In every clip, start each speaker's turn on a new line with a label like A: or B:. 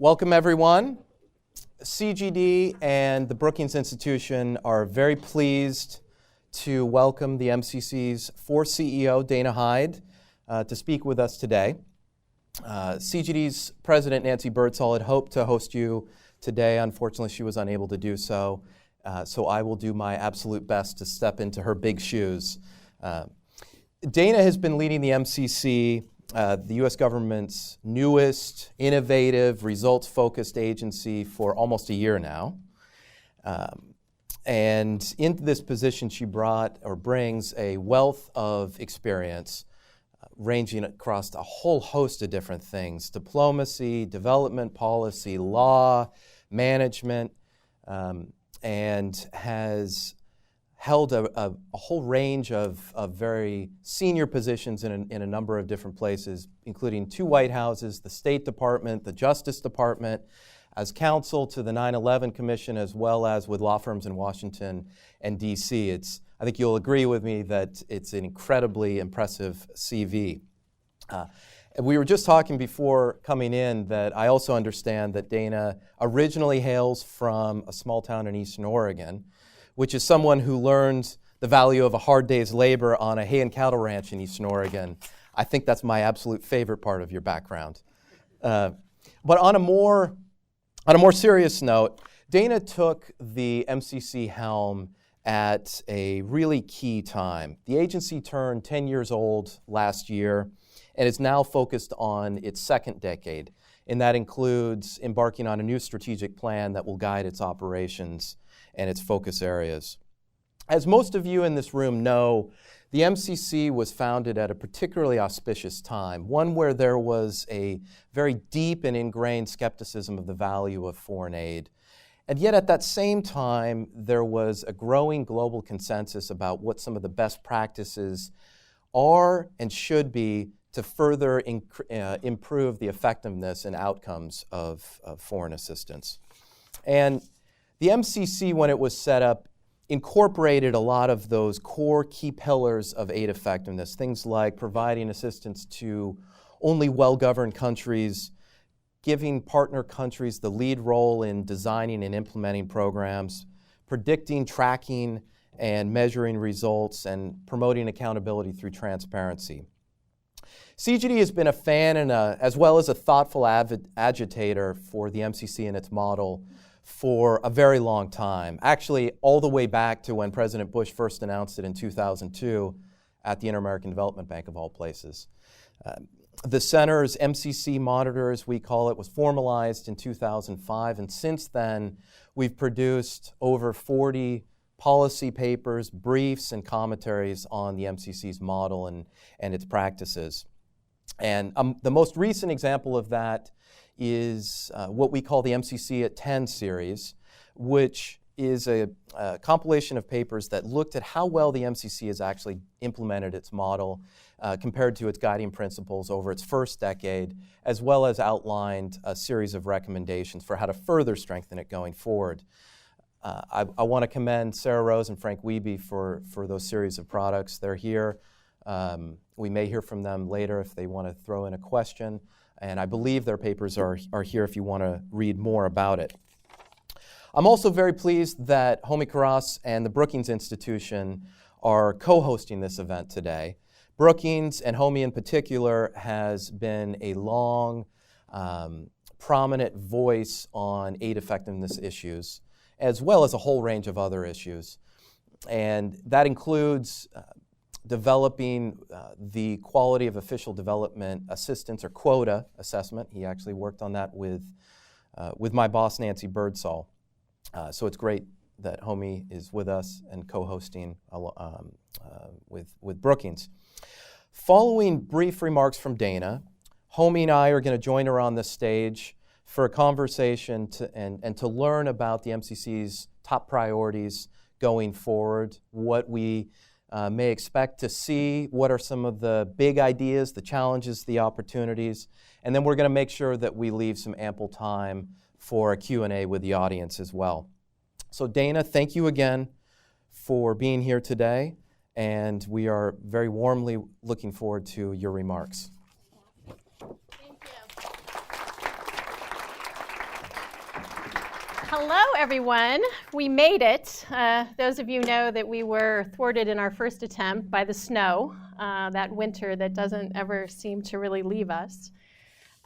A: Welcome, everyone. CGD and the Brookings Institution are very pleased to welcome the MCC's fourth CEO, Dana Hyde, to speak with us today. CGD's president, Nancy Birdsall, had hoped to host you today. Unfortunately, she was unable to do so, so I will do my absolute best to step into her big shoes. Dana has been leading the MCC, the U.S. government's newest, innovative, results-focused agency for almost a year now. And into this position, she brings a wealth of experience ranging across a whole host of different things: diplomacy, development policy, law, management, and has held a whole range of very senior positions in a number of different places, including 2 White Houses, the State Department, the Justice Department, as counsel to the 9/11 Commission, as well as with law firms in Washington and D.C. I think you'll agree with me that it's an incredibly impressive CV. We were just talking before coming in that I also understand that Dana originally hails from a small town in Eastern Oregon, which is someone who learned the value of a hard day's labor on a hay and cattle ranch in Eastern Oregon. I think that's my absolute favorite part of your background. But on a more serious note, Dana took the MCC helm at a really key time. The agency turned 10 years old last year and is now focused on its second decade, and that includes embarking on a new strategic plan that will guide its operations and its focus areas. As most of you in this room know, the MCC was founded at a particularly auspicious time, one where there was a very deep and ingrained skepticism of the value of foreign aid. And yet at that same time, there was a growing global consensus about what some of the best practices are and should be to further improve the effectiveness and outcomes of foreign assistance. And the MCC, when it was set up, incorporated a lot of those core key pillars of aid effectiveness, things like providing assistance to only well-governed countries, giving partner countries the lead role in designing and implementing programs, predicting, tracking, and measuring results, and promoting accountability through transparency. CGD has been a fan and as well as a thoughtful agitator for the MCC and its model for a very long time, actually all the way back to when President Bush first announced it in 2002 at the Inter-American Development Bank, of all places. The Center's MCC Monitor, as we call it, was formalized in 2005, and since then we've produced over 40 policy papers, briefs, and commentaries on the MCC's model and its practices. And the most recent example of that is what we call the MCC at 10 series, which is a compilation of papers that looked at how well the MCC has actually implemented its model compared to its guiding principles over its first decade, as well as outlined a series of recommendations for how to further strengthen it going forward. I want to commend Sarah Rose and Frank Wiebe for those series of products. They're here. We may hear from them later if they want to throw in a question. And I believe their papers are here if you want to read more about it. I'm also very pleased that Homi, Kharas and the Brookings Institution are co-hosting this event today. Brookings, and Homi in particular, has been a long, prominent voice on aid effectiveness issues, as well as a whole range of other issues. And that includes developing the quality of official development assistance, or quota assessment. He actually worked on that with my boss, Nancy Birdsall. So it's great that Homi is with us and co-hosting with Brookings. Following brief remarks from Dana, Homi and I are going to join her on the stage for a conversation and to learn about the MCC's top priorities going forward, what we may expect to see, what are some of the big ideas, the challenges, the opportunities, and then we're going to make sure that we leave some ample time for a Q&A with the audience as well. So Dana, thank you again for being here today, and we are very warmly looking forward to your remarks.
B: Thank you. Hello, everyone. We made it. Those of you know that we were thwarted in our first attempt by the snow, that winter that doesn't ever seem to really leave us.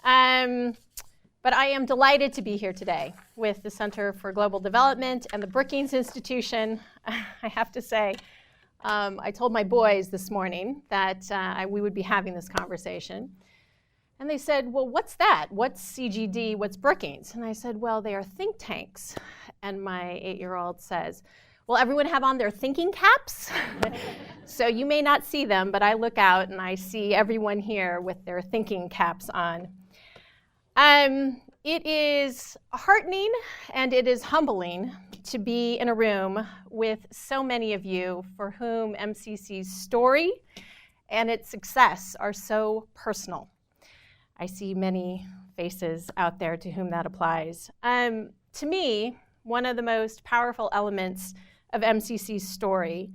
B: But I am delighted to be here today with the Center for Global Development and the Brookings Institution. I have to say, I told my boys this morning that we would be having this conversation. And they said, well, what's that? What's CGD? What's Brookings? And I said, well, they are think tanks. And my 8-year-old says, well, everyone have on their thinking caps? So you may not see them, but I look out and I see everyone here with their thinking caps on. It is heartening and it is humbling to be in a room with so many of you for whom MCC's story and its success are so personal. I see many faces out there to whom that applies. To me, one of the most powerful elements of MCC's story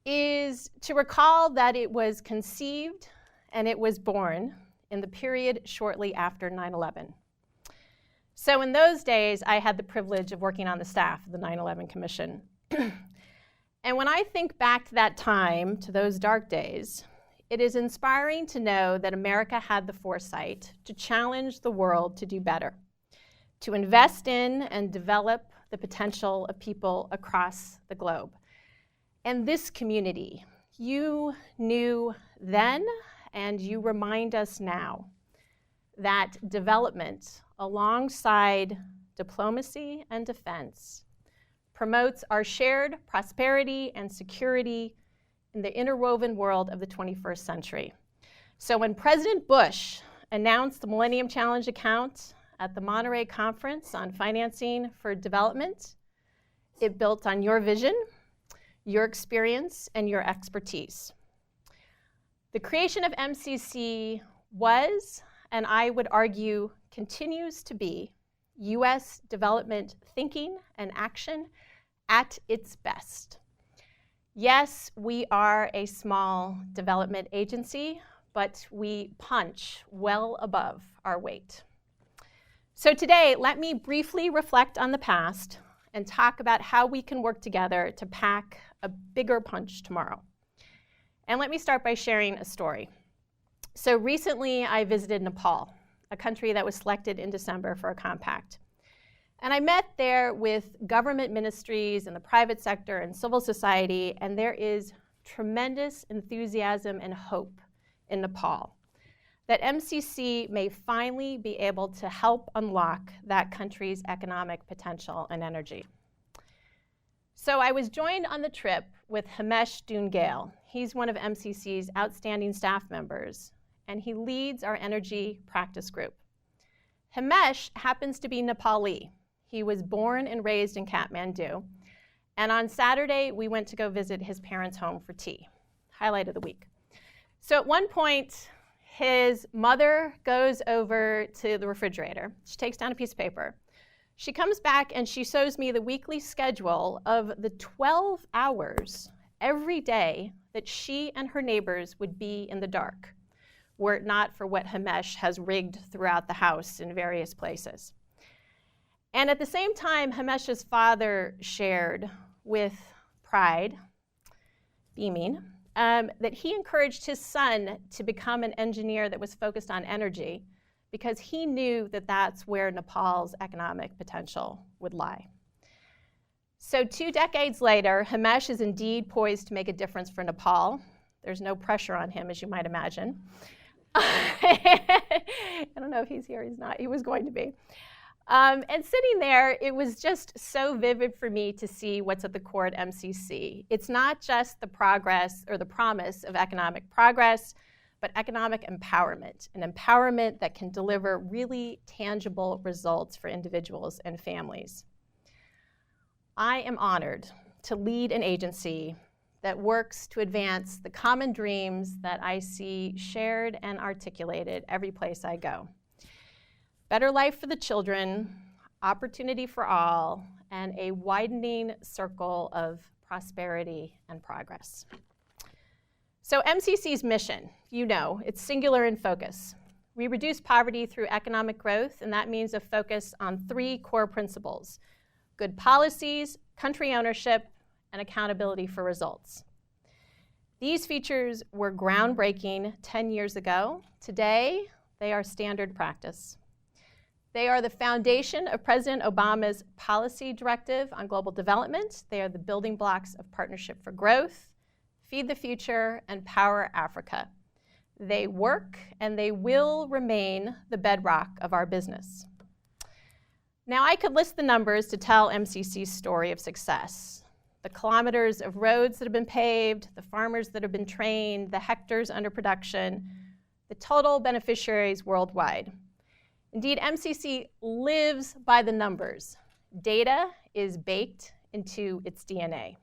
B: is to recall that it was conceived and it was born in the period shortly after 9/11. So in those days, I had the privilege of working on the staff of the 9/11 Commission. And when I think back to that time, to those dark days, it is inspiring to know that America had the foresight to challenge the world to do better, to invest in and develop the potential of people across the globe. And this community, you knew then and you remind us now that development alongside diplomacy and defense promotes our shared prosperity and security in the interwoven world of the 21st century. So when President Bush announced the Millennium Challenge account at the Monterey Conference on Financing for Development, it built on your vision, your experience, and your expertise. The creation of MCC was, and I would argue continues to be, U.S. development thinking and action at its best. Yes, we are a small development agency, but we punch well above our weight. So today, let me briefly reflect on the past and talk about how we can work together to pack a bigger punch tomorrow. And let me start by sharing a story. So recently, I visited Nepal, a country that was selected in December for a compact. And I met there with government ministries and the private sector and civil society, and there is tremendous enthusiasm and hope in Nepal that MCC may finally be able to help unlock that country's economic potential and energy. So I was joined on the trip with Himesh Dungale. He's one of MCC's outstanding staff members, and he leads our energy practice group. Himesh happens to be Nepali. He was born and raised in Kathmandu. And on Saturday, we went to go visit his parents' home for tea. Highlight of the week. So at one point, his mother goes over to the refrigerator. She takes down a piece of paper. She comes back and she shows me the weekly schedule of the 12 hours every day that she and her neighbors would be in the dark, were it not for what Himesh has rigged throughout the house in various places. And at the same time, Himesh's father shared with pride, beaming, that he encouraged his son to become an engineer that was focused on energy because he knew that that's where Nepal's economic potential would lie. So 2 decades later, Himesh is indeed poised to make a difference for Nepal. There's no pressure on him, as you might imagine. I don't know if he's here, he's not, he was going to be. And sitting there, it was just so vivid for me to see what's at the core at MCC. It's not just the progress or the promise of economic progress, but economic empowerment, an empowerment that can deliver really tangible results for individuals and families. I am honored to lead an agency that works to advance the common dreams that I see shared and articulated every place I go. Better life for the children, opportunity for all, and a widening circle of prosperity and progress. So MCC's mission, you know, it's singular in focus. We reduce poverty through economic growth, and that means a focus on 3 core principles: good policies, country ownership, and accountability for results. These features were groundbreaking 10 years ago. Today, they are standard practice. They are the foundation of President Obama's policy directive on global development. They are the building blocks of Partnership for Growth, Feed the Future, and Power Africa. They work, and they will remain the bedrock of our business. Now, I could list the numbers to tell MCC's story of success. The kilometers of roads that have been paved, the farmers that have been trained, the hectares under production, the total beneficiaries worldwide. Indeed, MCC lives by the numbers. Data is baked into its DNA.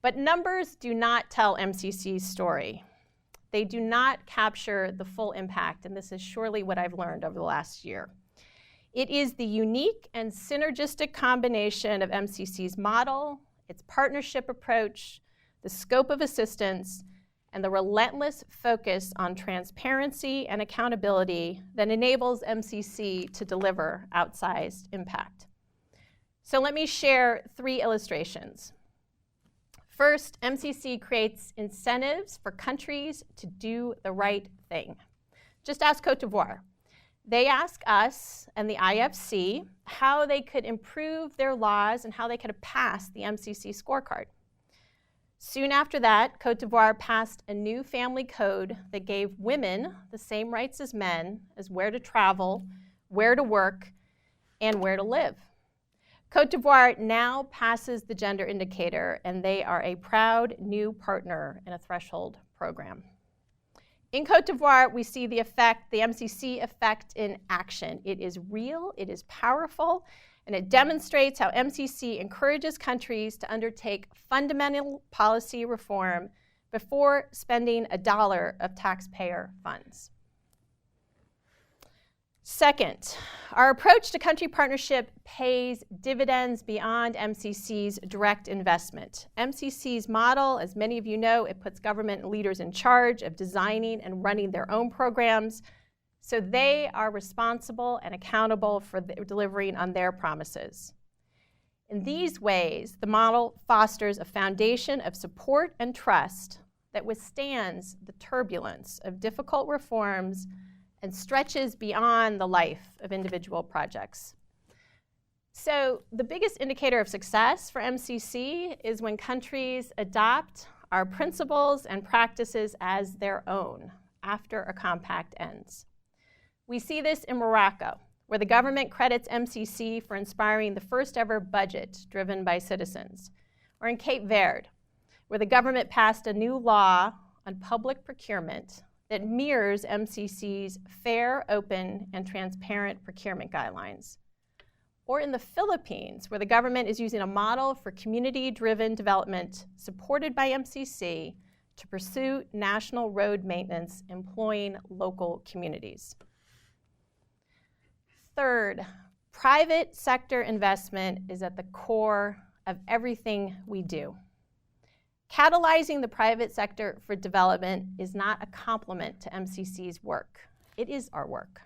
B: But numbers do not tell MCC's story. They do not capture the full impact, and this is surely what I've learned over the last year. It is the unique and synergistic combination of MCC's model, its partnership approach, the scope of assistance, and the relentless focus on transparency and accountability that enables MCC to deliver outsized impact. So let me share 3 illustrations. First, MCC creates incentives for countries to do the right thing. Just ask Côte d'Ivoire. They ask us and the IFC how they could improve their laws and how they could have passed the MCC scorecard. Soon after that, Côte d'Ivoire passed a new family code that gave women the same rights as men as where to travel, where to work, and where to live. Côte d'Ivoire now passes the gender indicator, and they are a proud new partner in a threshold program. In Côte d'Ivoire, we see the effect, the MCC effect in action. It is real, it is powerful, and it demonstrates how MCC encourages countries to undertake fundamental policy reform before spending $1 of taxpayer funds. Second, our approach to country partnership pays dividends beyond MCC's direct investment. MCC's model, as many of you know, it puts government leaders in charge of designing and running their own programs, so they are responsible and accountable for delivering on their promises. In these ways, the model fosters a foundation of support and trust that withstands the turbulence of difficult reforms and stretches beyond the life of individual projects. So the biggest indicator of success for MCC is when countries adopt our principles and practices as their own after a compact ends. We see this in Morocco, where the government credits MCC for inspiring the first ever budget driven by citizens, or in Cape Verde, where the government passed a new law on public procurement that mirrors MCC's fair, open, and transparent procurement guidelines. Or in the Philippines, where the government is using a model for community-driven development supported by MCC to pursue national road maintenance employing local communities. Third, private sector investment is at the core of everything we do. Catalyzing the private sector for development is not a complement to MCC's work. It is our work.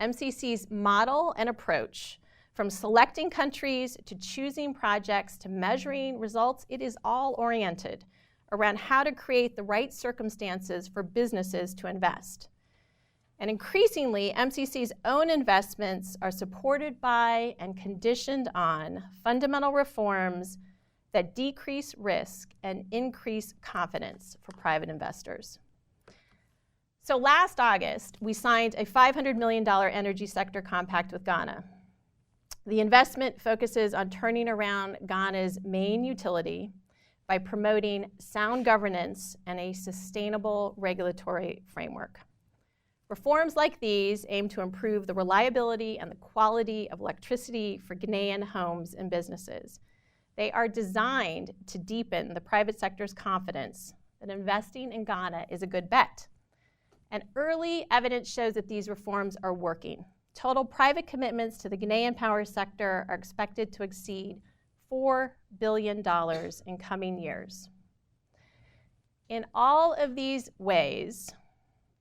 B: MCC's model and approach, from selecting countries to choosing projects to measuring results, it is all oriented around how to create the right circumstances for businesses to invest. And increasingly, MCC's own investments are supported by and conditioned on fundamental reforms that decrease risk and increase confidence for private investors. So last August, we signed a $500 million energy sector compact with Ghana. The investment focuses on turning around Ghana's main utility by promoting sound governance and a sustainable regulatory framework. Reforms like these aim to improve the reliability and the quality of electricity for Ghanaian homes and businesses. They are designed to deepen the private sector's confidence that investing in Ghana is a good bet. And early evidence shows that these reforms are working. Total private commitments to the Ghanaian power sector are expected to exceed $4 billion in coming years. In all of these ways,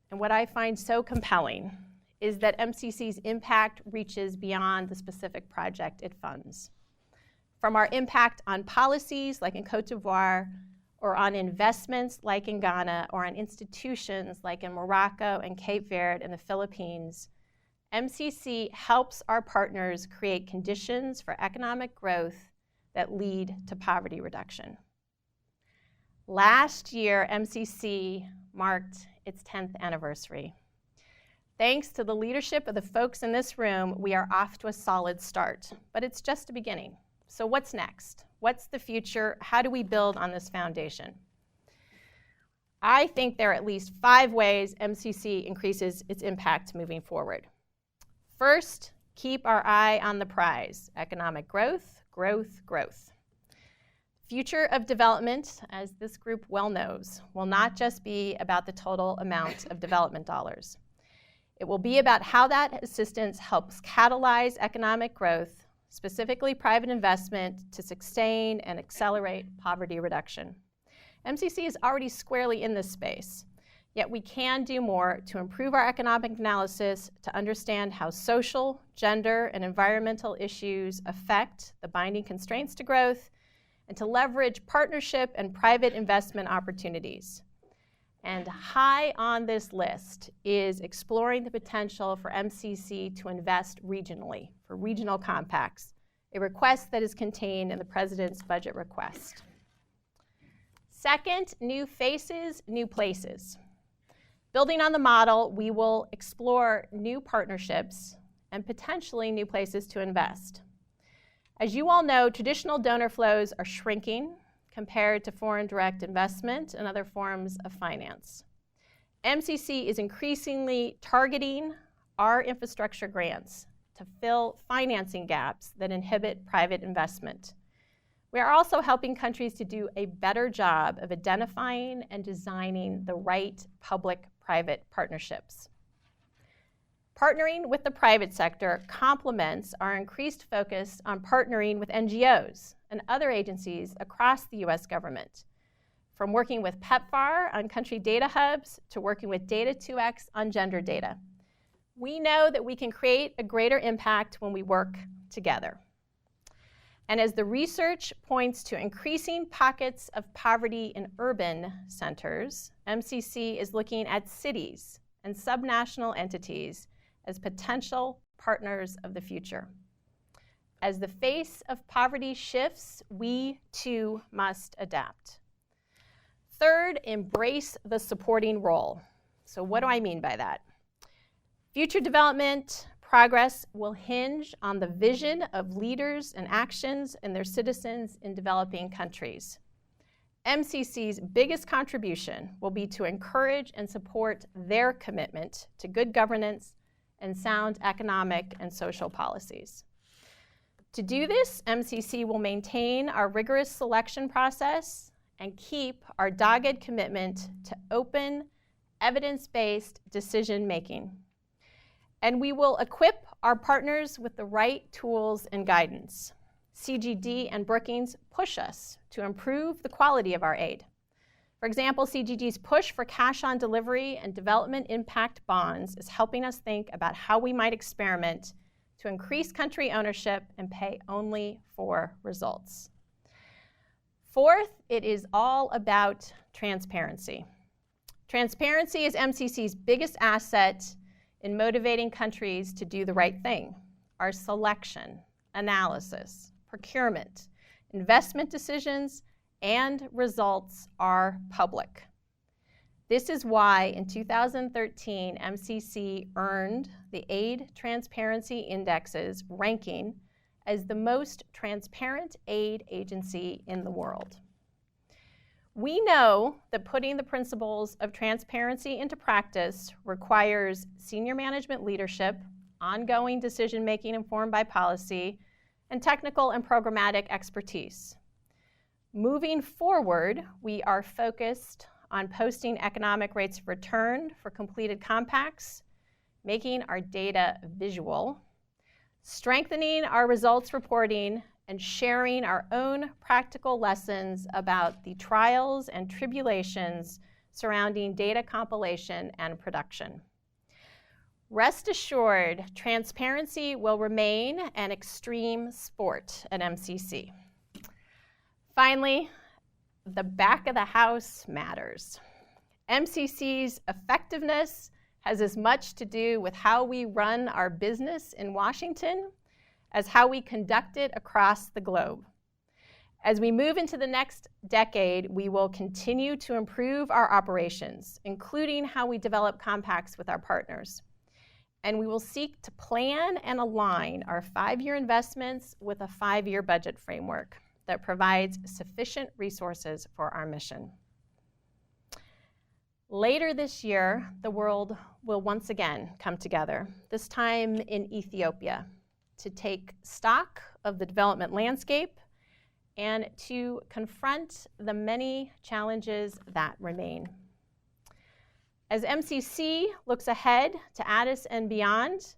B: and what I find so compelling is that MCC's impact reaches beyond the specific project it funds. from our impact on policies like in Cote d'Ivoire, or on investments like in Ghana, or on institutions like in Morocco and Cape Verde and the Philippines, MCC helps our partners create conditions for economic growth that lead to poverty reduction. Last year, MCC marked its 10th anniversary. Thanks to the leadership of the folks in this room, we are off to a solid start, but it's just a beginning. So what's next? What's the future? How do we build on this foundation? I think there are at least 5 ways MCC increases its impact moving forward. First, keep our eye on the prize: economic growth, growth, growth. Future of development, as this group well knows, will not just be about the total amount of development dollars. It will be about how that assistance helps catalyze economic growth, specifically private investment, to sustain and accelerate poverty reduction. MCC is already squarely in this space, yet we can do more to improve our economic analysis to understand how social, gender, and environmental issues affect the binding constraints to growth, and to leverage partnership and private investment opportunities. And high on this list is exploring the potential for MCC to invest regionally, for regional compacts, a request that is contained in the President's budget request. Second, new faces, new places. Building on the model, we will explore new partnerships and potentially new places to invest. As you all know, traditional donor flows are shrinking compared to foreign direct investment and other forms of finance. MCC is increasingly targeting our infrastructure grants to fill financing gaps that inhibit private investment. We are also helping countries to do a better job of identifying and designing the right public-private partnerships. Partnering with the private sector complements our increased focus on partnering with NGOs and other agencies across the US government, from working with PEPFAR on country data hubs to working with Data2X on gender data. We know that we can create a greater impact when we work together. And as the research points to increasing pockets of poverty in urban centers, MCC is looking at cities and subnational entities as potential partners of the future. As the face of poverty shifts, we too must adapt. Third, embrace the supporting role. So what do I mean by that? Future development progress will hinge on the vision of leaders and actions and their citizens in developing countries. MCC's biggest contribution will be to encourage and support their commitment to good governance and sound economic and social policies. To do this, MCC will maintain our rigorous selection process and keep our dogged commitment to open, evidence-based decision-making. And we will equip our partners with the right tools and guidance. CGD and Brookings push us to improve the quality of our aid. For example, CGD's push for cash-on delivery and development impact bonds is helping us think about how we might experiment to increase country ownership and pay only for results. Fourth, it is all about transparency. Transparency is MCC's biggest asset in motivating countries to do the right thing. Our selection, analysis, procurement, investment decisions, and results are public. This is why in 2013, MCC earned the Aid Transparency Index's ranking as the most transparent aid agency in the world. We know that putting the principles of transparency into practice requires senior management leadership, ongoing decision-making informed by policy, and technical and programmatic expertise. Moving forward, we are focused on posting economic rates of return for completed compacts, making our data visual, strengthening our results reporting, and sharing our own practical lessons about the trials and tribulations surrounding data compilation and production. Rest assured, transparency will remain an extreme sport at MCC. Finally, the back of the house matters. MCC's effectiveness has as much to do with how we run our business in Washington as how we conduct it across the globe. As we move into the next decade, we will continue to improve our operations, including how we develop compacts with our partners. And we will seek to plan and align our 5-year investments with a 5-year budget framework that provides sufficient resources for our mission. Later this year, the world will once again come together, this time in Ethiopia, to take stock of the development landscape and to confront the many challenges that remain. As MCC looks ahead to Addis and beyond,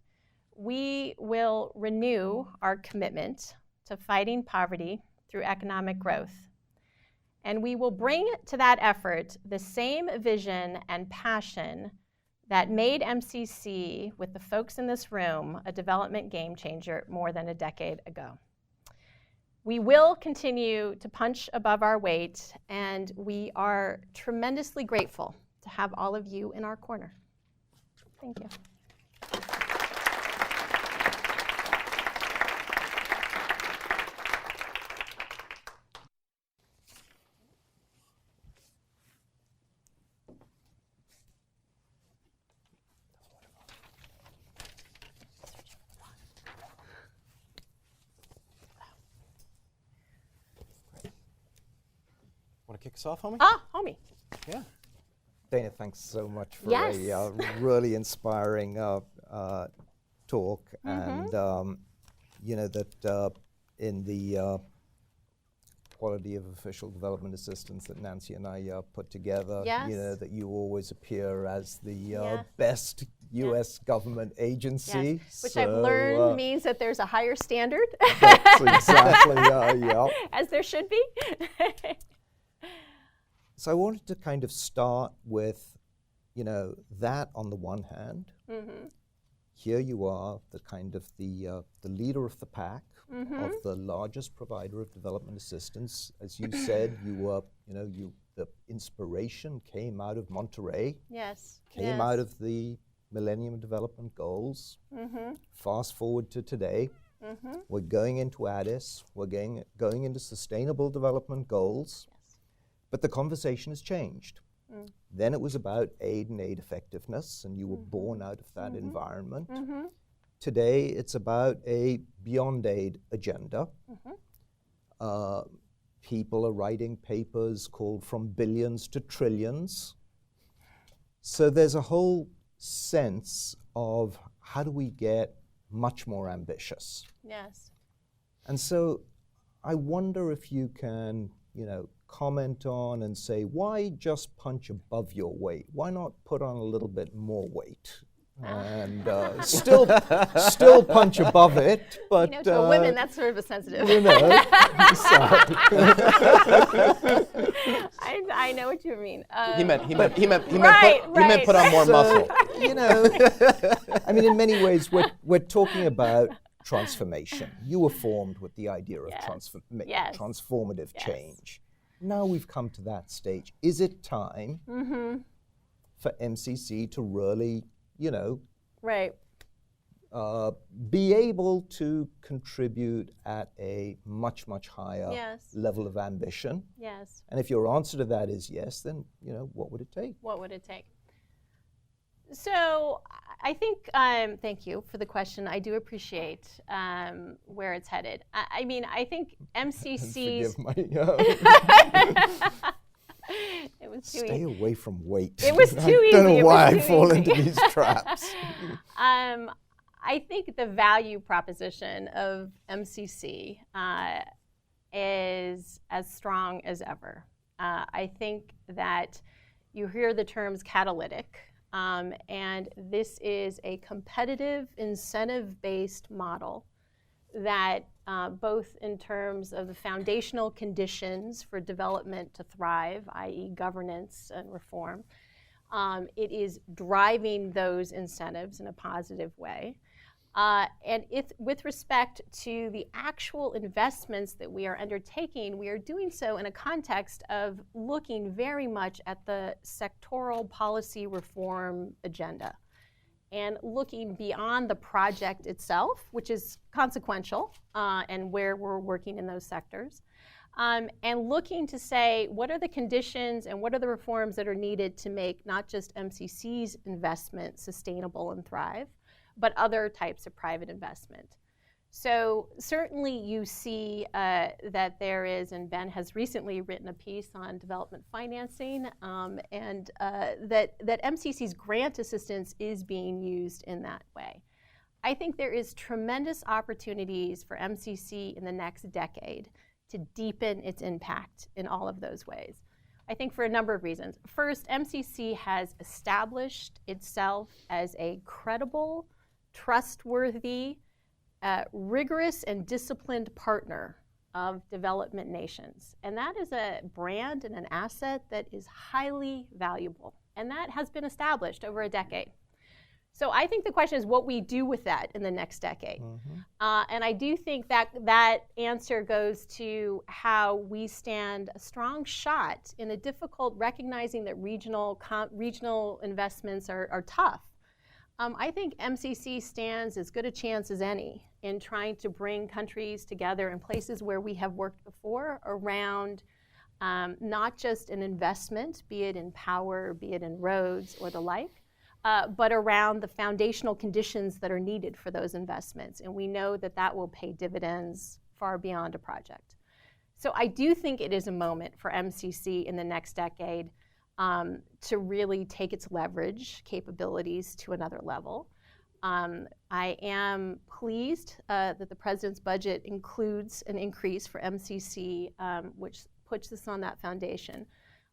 B: we will renew our commitment to fighting poverty through economic growth. And we will bring to that effort the same vision and passion that made MCC, with the folks in this room, a development game changer more than a decade ago. We will continue to punch above our weight, and we are tremendously grateful to have all of you in our corner. Thank you.
A: Want to kick us off, Homi?
B: Homi.
A: Yeah.
C: Dana, thanks so much for
B: Yes.
C: a really inspiring talk. And you know that in the quality of official development assistance that Nancy and I put together,
B: Yes.
C: you know that you always appear as the
B: Yes.
C: best U.S. government agency.
B: Yes. Which
C: So,
B: I've learned means that there's a higher standard,
C: that's exactly, yeah.
B: as there should be.
C: So I wanted to kind of start with, you know, that on the one hand. Here you are, the kind of the leader of the pack, of the largest provider of development assistance. As you said, you were, you know, the inspiration came out of Monterey,
B: Yes.
C: came out of the Millennium Development Goals. Fast forward to today, we're going into Addis, we're going into Sustainable Development Goals. But the conversation has changed. Then it was about aid and aid effectiveness, and you were born out of that environment. Today, it's about a beyond aid agenda. People are writing papers called From Billions to Trillions. So there's a whole sense of how do we get much more ambitious?
B: Yes.
C: And so I wonder if you can, you know, comment on and say, why just punch above your weight? Why not put on a little bit more weight? And still punch above it, but
B: You know, to a woman, that's sort of a sensitive.
C: you know,
B: I know what you mean.
A: He meant
B: Right,
A: put on more muscle.
C: you know, I mean, in many ways, we're talking about transformation. You were formed with the idea of transformative change. Now we've come to that stage. Is it time for MCC to really, you know, be able to contribute at a much, much higher level of ambition?
B: Yes.
C: And if your answer to that is yes, then, you know, what would it take?
B: What would it take? So I think, thank you for the question. I do appreciate where it's headed. I mean, I think MCC's...
C: Forgive my...
B: It was too
C: Stay away from weight.
B: It was too easy.
C: I don't know why I
B: too
C: fall
B: easy.
C: into these traps.
B: I think the value proposition of MCC is as strong as ever. I think that you hear the terms catalytic, and this is a competitive, incentive-based model that both in terms of the foundational conditions for development to thrive, i.e. governance and reform, it is driving those incentives in a positive way. And with respect to the actual investments that we are undertaking, we are doing so in a context of looking very much at the sectoral policy reform agenda and looking beyond the project itself, which is consequential, and where we're working in those sectors, and looking to say what are the conditions and what are the reforms that are needed to make not just MCC's investment sustainable and thrive, but other types of private investment. So certainly you see that there is, and Ben has recently written a piece on development financing, and that MCC's grant assistance is being used in that way. I think there is tremendous opportunities for MCC in the next decade to deepen its impact in all of those ways. I think for a number of reasons. First, MCC has established itself as a credible, trustworthy, rigorous and disciplined partner of development nations. And that is a brand and an asset that is highly valuable. And that has been established over a decade. So I think the question is what we do with that in the next decade. And I do think that that answer goes to how we stand a strong shot in a difficult, recognizing that regional investments are tough. I think MCC stands as good a chance as any in trying to bring countries together in places where we have worked before around not just an investment, be it in power, be it in roads or the like, but around the foundational conditions that are needed for those investments. And we know that that will pay dividends far beyond a project. So I do think it is a moment for MCC in the next decade to really take its leverage capabilities to another level. I am pleased that the President's budget includes an increase for MCC, which puts us on that foundation.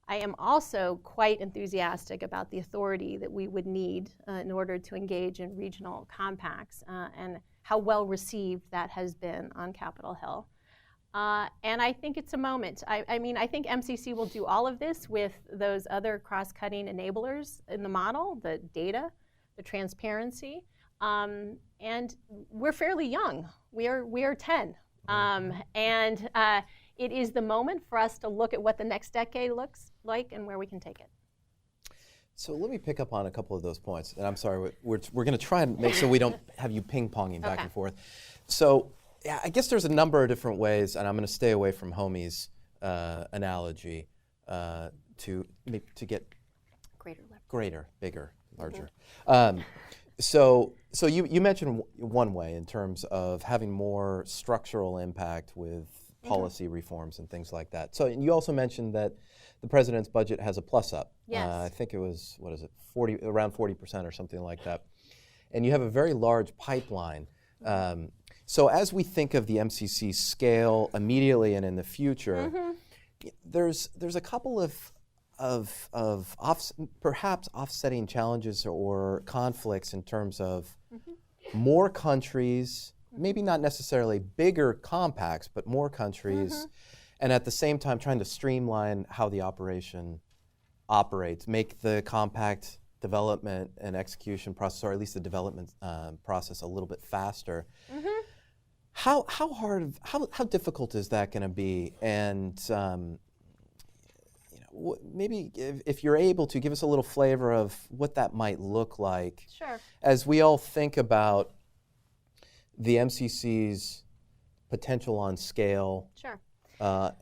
B: I am also quite enthusiastic about the authority that we would need in order to engage in regional compacts and how well received that has been on Capitol Hill. And I think it's a moment. I mean, I think MCC will do all of this with those other cross-cutting enablers in the model, the data, the transparency, and we're fairly young. We are 10, and it is the moment for us to look at what the next decade looks like and where we can take it.
A: So let me pick up on a couple of those points. And I'm sorry, we're going to try and make so we don't have you ping-ponging back and forth. So yeah, I guess there's a number of different ways, and I'm going to stay away from Homi's analogy to get greater, bigger, larger. So you mentioned one way in terms of having more structural impact with policy reforms and things like that. So you also mentioned that the President's budget has a plus up.
B: Yes.
A: I think it was, around 40% or something like that. And you have a very large pipeline. So as we think of the MCC scale immediately and in the future, there's a couple of perhaps offsetting challenges or conflicts in terms of more countries, maybe not necessarily bigger compacts, but more countries, and at the same time trying to streamline how the operation operates, make the compact development and execution process, or at least the development process, a little bit faster. How difficult is that going to be? And maybe if you're able to give us a little flavor of what that might look like, as we all think about the MCC's potential on scale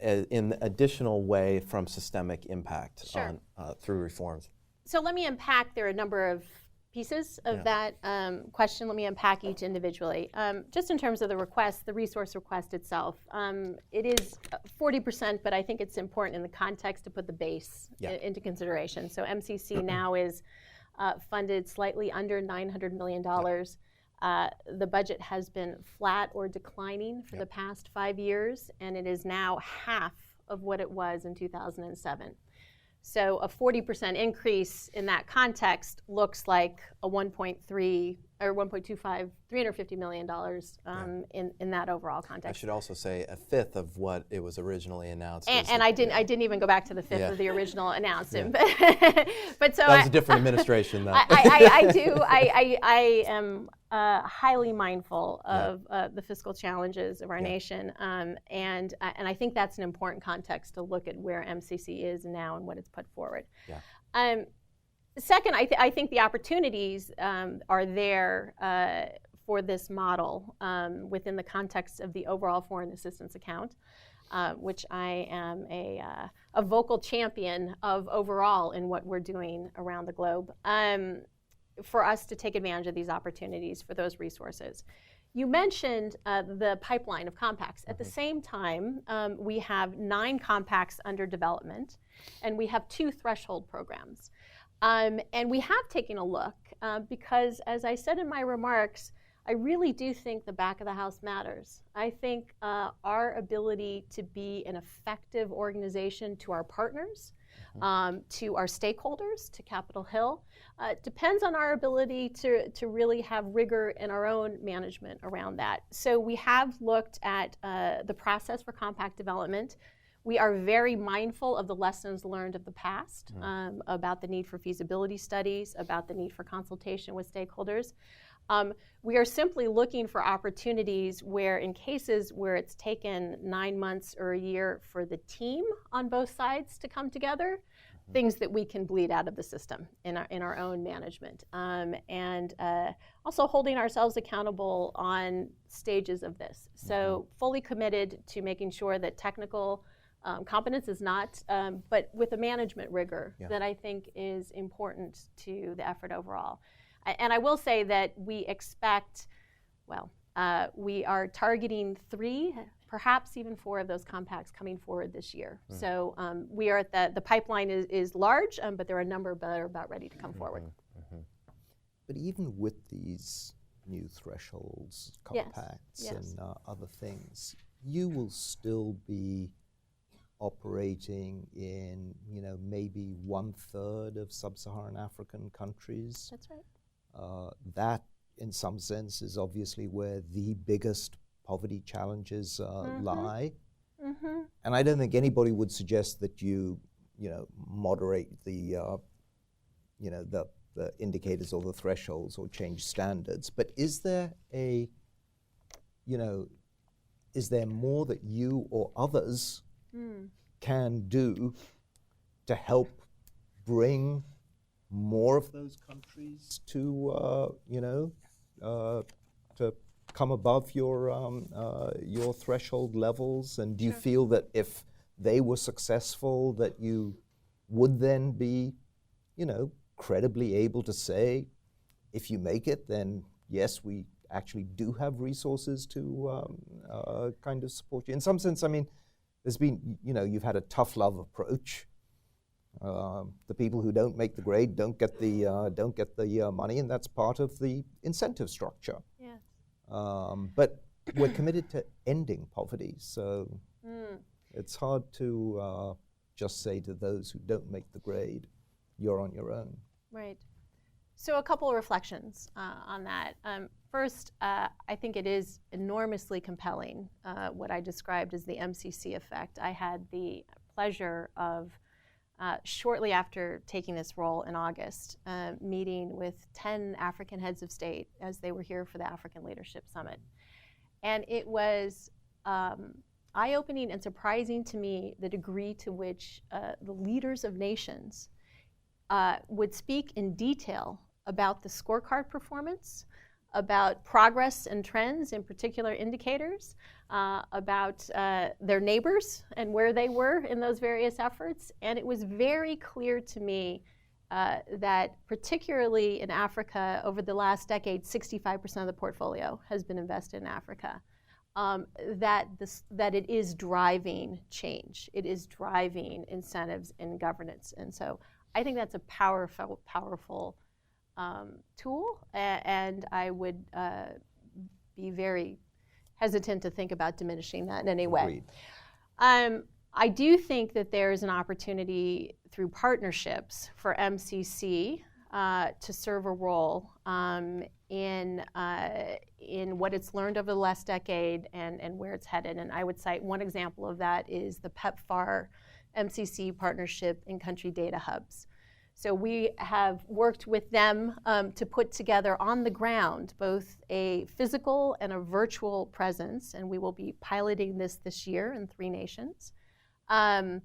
A: in additional way from systemic impact on, through reforms.
B: So let me unpack, there are a number of pieces of that question. Let me unpack each individually. Just in terms of the request, the resource request itself, it is 40%, but I think it's important in the context to put the base into consideration. So MCC now is funded slightly under $900 million. The budget has been flat or declining for the past 5 years, and it is now half of what it was in 2007. So a 40% increase in that context looks like a $1.3 or 1.25, $350 million in that overall
A: I
B: context.
A: should also say a fifth of what it was originally announced.
B: And I didn't even go back to the fifth of the original announcement. But so
A: that was a different administration, though.
B: I am highly mindful of the fiscal challenges of our nation, and I think that's an important context to look at where MCC is now and what it's put forward. Yeah. Second, I think the opportunities are there for this model within the context of the overall foreign assistance account, which I am a vocal champion of overall in what we're doing around the globe, for us to take advantage of these opportunities for those resources. You mentioned the pipeline of compacts. At the same time, we have 9 compacts under development, and we have 2 threshold programs. And we have taken a look because, as I said in my remarks, I really do think the back of the house matters. I think our ability to be an effective organization to our partners, to our stakeholders, to Capitol Hill, depends on our ability to really have rigor in our own management around that. So we have looked at the process for compact development. We are very mindful of the lessons learned of the past about the need for feasibility studies, about the need for consultation with stakeholders. We are simply looking for opportunities where, in cases where it's taken 9 months or a year for the team on both sides to come together, things that we can bleed out of the system in our own management. And also holding ourselves accountable on stages of this. So fully committed to making sure that technical competence is not, but with a management rigor that I think is important to the effort overall. And I will say that we expect, we are targeting 3, perhaps even 4 of those compacts coming forward this year. So we are at the pipeline is large, but there are a number that are about ready to come forward.
C: But even with these new thresholds, compacts, and other things, you will still be operating in, maybe 1/3 of sub-Saharan African countries.
B: That's right.
C: That, in some sense, is obviously where the biggest poverty challenges lie. And I don't think anybody would suggest that you moderate the indicators or the thresholds or change standards. But is there is there more that you or others can do to help bring more of those countries to to come above your threshold levels? And do you feel that if they were successful, that you would then be, credibly able to say, if you make it, then yes, we actually do have resources to kind of support you? In some sense, I mean, there's been, you've had a tough love approach. The people who don't make the grade don't get the money, and that's part of the incentive structure.
B: Yes.
C: But we're committed to ending poverty, so it's hard to just say to those who don't make the grade, you're on your own.
B: Right. So a couple of reflections on that. First, I think it is enormously compelling, what I described as the MCC effect. I had the pleasure of, shortly after taking this role in August, meeting with 10 African heads of state as they were here for the African Leadership Summit. And it was eye-opening and surprising to me the degree to which the leaders of nations would speak in detail about the scorecard performance, about progress and trends in particular indicators, about their neighbors and where they were in those various efforts. And it was very clear to me that particularly in Africa, over the last decade, 65% of the portfolio has been invested in Africa. That it is driving change. It is driving incentives in governance. And so I think that's a powerful tool, and I would be very hesitant to think about diminishing that in any way. I do think that there is an opportunity through partnerships for MCC to serve a role in what it's learned over the last decade and where it's headed. And I would cite one example of that is the PEPFAR MCC partnership in country data hubs. So we have worked with them to put together on the ground both a physical and a virtual presence, and we will be piloting this year in 3 nations. A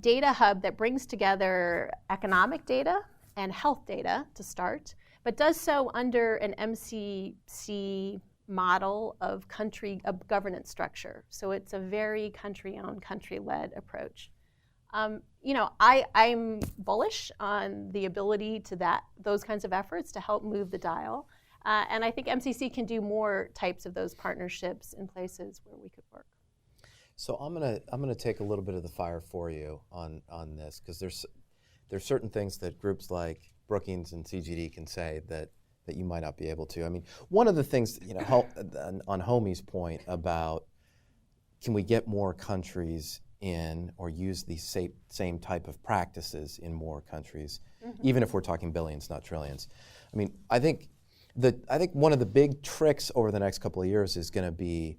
B: data hub that brings together economic data and health data to start, but does so under an MCC model of governance structure. So it's a very country-owned, country-led approach. I'm bullish on the ability to those kinds of efforts to help move the dial. And I think MCC can do more types of those partnerships in places where we could work.
A: So I'm gonna take a little bit of the fire for you on this, because there's certain things that groups like Brookings and CGD can say that you might not be able to. I mean, one of the things, on Homi's point about can we get more countries in or use these same type of practices in more countries, even if we're talking billions, not trillions. I mean, I think one of the big tricks over the next couple of years is going to be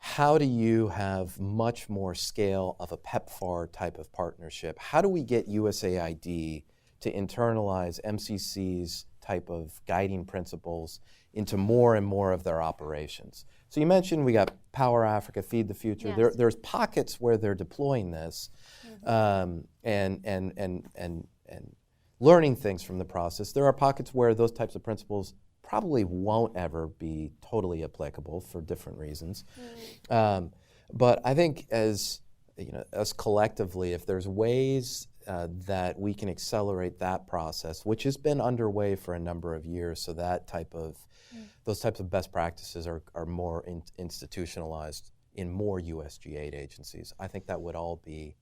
A: how do you have much more scale of a PEPFAR type of partnership? How do we get USAID to internalize MCC's type of guiding principles into more and more of their operations? So you mentioned we got Power Africa, Feed the Future.
B: Yes.
A: There's pockets where they're deploying this, and learning things from the process. There are pockets where those types of principles probably won't ever be totally applicable for different reasons. But I think as collectively, if there's ways that we can accelerate that process, which has been underway for a number of years, so that those types of best practices are more institutionalized in more USG aid agencies. I think that would all be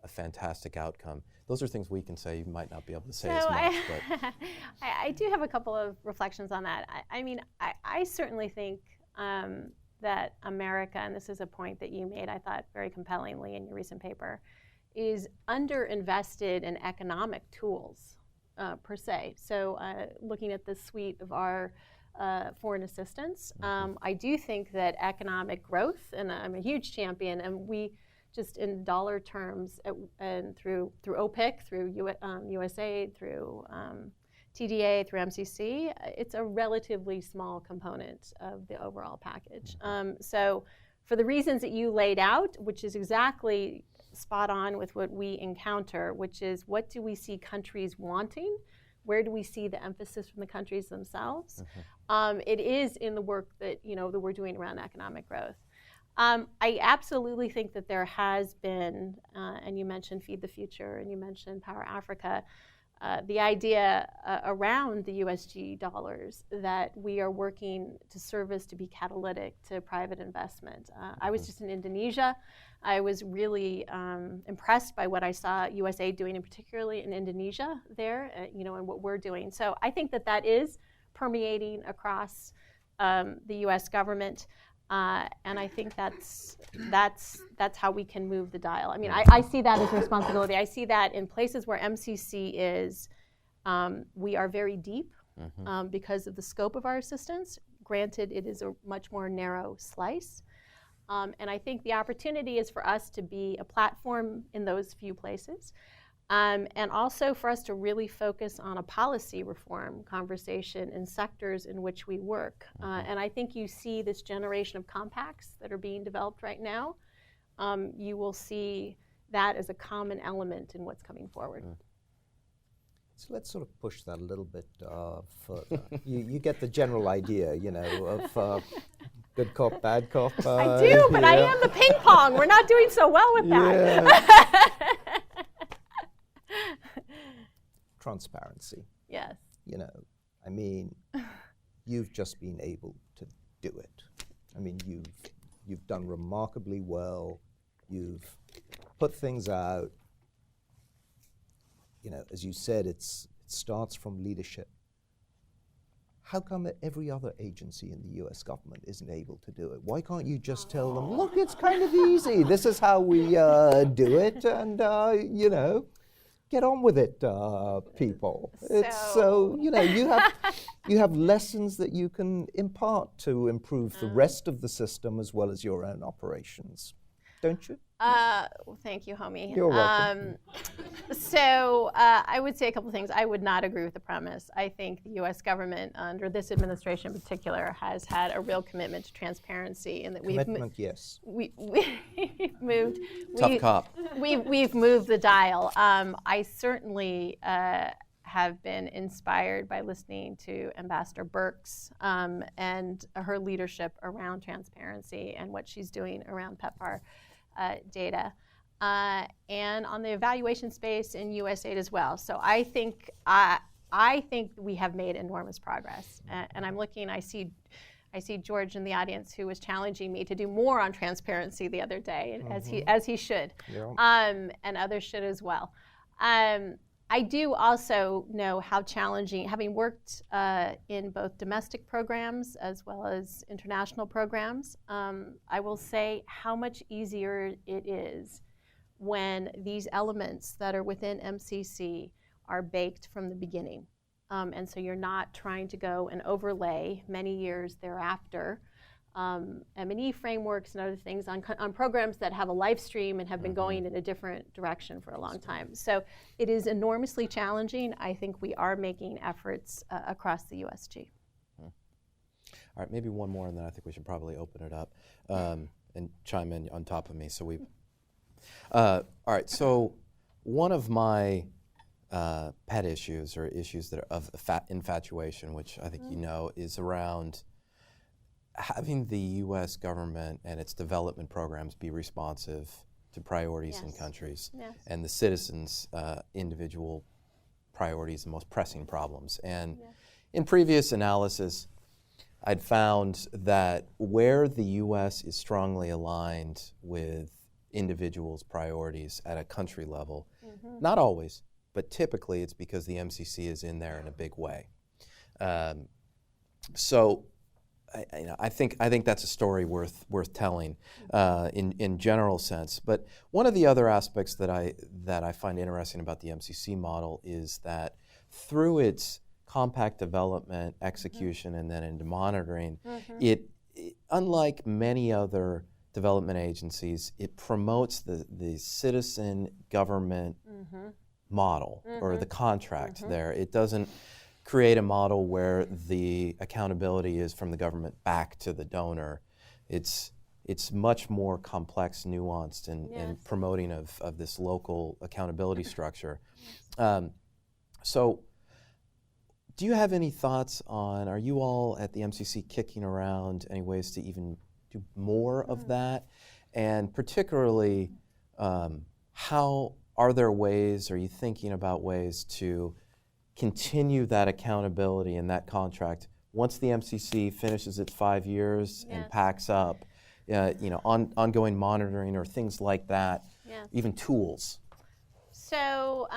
A: a fantastic outcome. Those are things we can say. You might not be able to say as much. But
B: I do have a couple of reflections on that. I certainly think that America, and this is a point that you made, I thought very compellingly in your recent paper, is underinvested in economic tools per se. So looking at the suite of our foreign assistance, I do think that economic growth, and I'm a huge champion, and we just in dollar terms, and through OPIC, through USAID, through TDA, through MCC, it's a relatively small component of the overall package. So for the reasons that you laid out, which is exactly spot on with what we encounter, which is what do we see countries wanting? Where do we see the emphasis from the countries themselves? It is in the work that we're doing around economic growth. I absolutely think that there has been, and you mentioned Feed the Future, and you mentioned Power Africa, the idea around the USG dollars that we are working to service to be catalytic to private investment. I was just in Indonesia. I was really impressed by what I saw USAID doing, and particularly in Indonesia there, and what we're doing. So I think that is permeating across the U.S. government. And I think that's how we can move the dial. I mean, I see that as a responsibility. I see that in places where MCC is, we are very deep because of the scope of our assistance. Granted, it is a much more narrow slice. And I think the opportunity is for us to be a platform in those few places. And also for us to really focus on a policy reform conversation in sectors in which we work. And I think you see this generation of compacts that are being developed right now. You will see that as a common element in what's coming forward.
C: So let's sort of push that a little bit further. You get the general idea, of good cop, bad cop.
B: I do, but I am the ping pong. We're not doing so well with that.
C: Transparency.
B: Yes.
C: You've just been able to do it. You've done remarkably well. You've put things out. As you said, it starts from leadership. How come every other agency in the U.S. government isn't able to do it? Why can't you just tell them, look, it's kind of easy. This is how we do it, and get on with it, people. It's so, you know, you have lessons that you can impart to improve the rest of the system as well as your own operations, don't you?
B: Well, thank you, Homi.
C: You're welcome.
B: So I would say a couple of things. I would not agree with the premise. I think the U.S. government, under this administration in particular, has had a real commitment to transparency, and that
C: yes.
B: we've moved.
A: Tough cop.
B: We've moved the dial. I certainly have been inspired by listening to Ambassador Birx and her leadership around transparency and what she's doing around PEPFAR data, and on the evaluation space in USAID as well. So I think we have made enormous progress, and I'm looking. I see George in the audience, who was challenging me to do more on transparency the other day, as he should, and others should as well. I do also know how challenging, having worked in both domestic programs as well as international programs, I will say how much easier it is when these elements that are within MCC are baked from the beginning. And so you're not trying to go and overlay many years thereafter M&E frameworks and other things on programs that have a live stream and have been going in a different direction for a long time. So it is enormously challenging. I think we are making efforts across the USG.
A: All right, maybe one more, and then I think we should probably open it up and chime in on top of me. So all right, so one of my pet issues, or issues that are of infatuation, which I think you know, is around having the U.S. government and its development programs be responsive to priorities in countries and the citizens' individual priorities and most pressing problems. And in previous analysis, I'd found that where the U.S. is strongly aligned with individuals' priorities at a country level, not always, but typically it's because the MCC is in there in a big way. So I think that's a story worth telling in general sense. But one of the other aspects that I find interesting about the MCC model is that through its compact development, execution, and then into monitoring, it unlike many other development agencies, it promotes the citizen government model or the contract there. It doesn't create a model where the accountability is from the government back to the donor. It's much more complex, nuanced, in promoting of this local accountability structure. So do you have any thoughts on, are you all at the MCC kicking around any ways to even do more of that? And particularly, are there ways, are you thinking about ways to continue that accountability and that contract once the MCC finishes its 5 years and packs up, ongoing monitoring or things like that, even tools?
B: So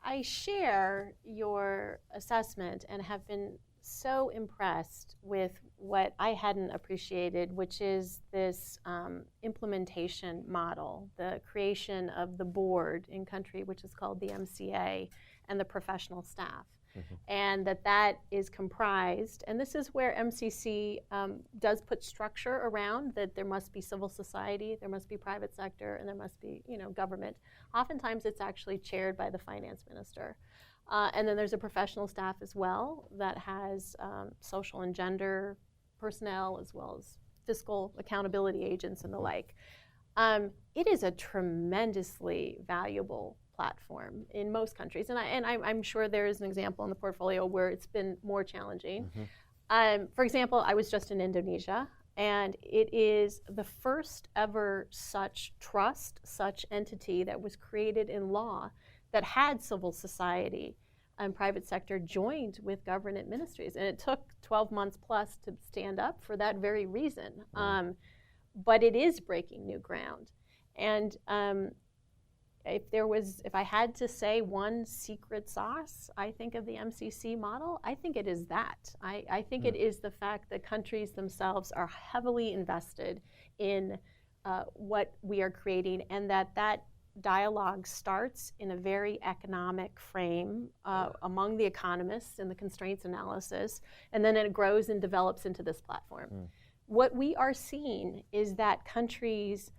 B: I share your assessment and have been so impressed with what I hadn't appreciated, which is this implementation model, the creation of the board in country, which is called the MCA, and the professional staff. And that is comprised, and this is where MCC does put structure around, that there must be civil society, there must be private sector, and there must be government. Oftentimes it's actually chaired by the finance minister. And then there's a professional staff as well that has social and gender personnel, as well as fiscal accountability agents and the like. It is a tremendously valuable platform in most countries, and I'm sure there is an example in the portfolio where it's been more challenging. For example, I was just in Indonesia, and it is the first ever such trust, such entity that was created in law that had civil society and private sector joined with government ministries, and it took 12 months plus to stand up for that very reason. But it is breaking new ground, and if I had to say one secret sauce, I think of the MCC model, I think it is that. I think it is the fact that countries themselves are heavily invested in what we are creating, and that dialogue starts in a very economic frame among the economists and the constraints analysis, and then it grows and develops into this platform. What we are seeing is that countries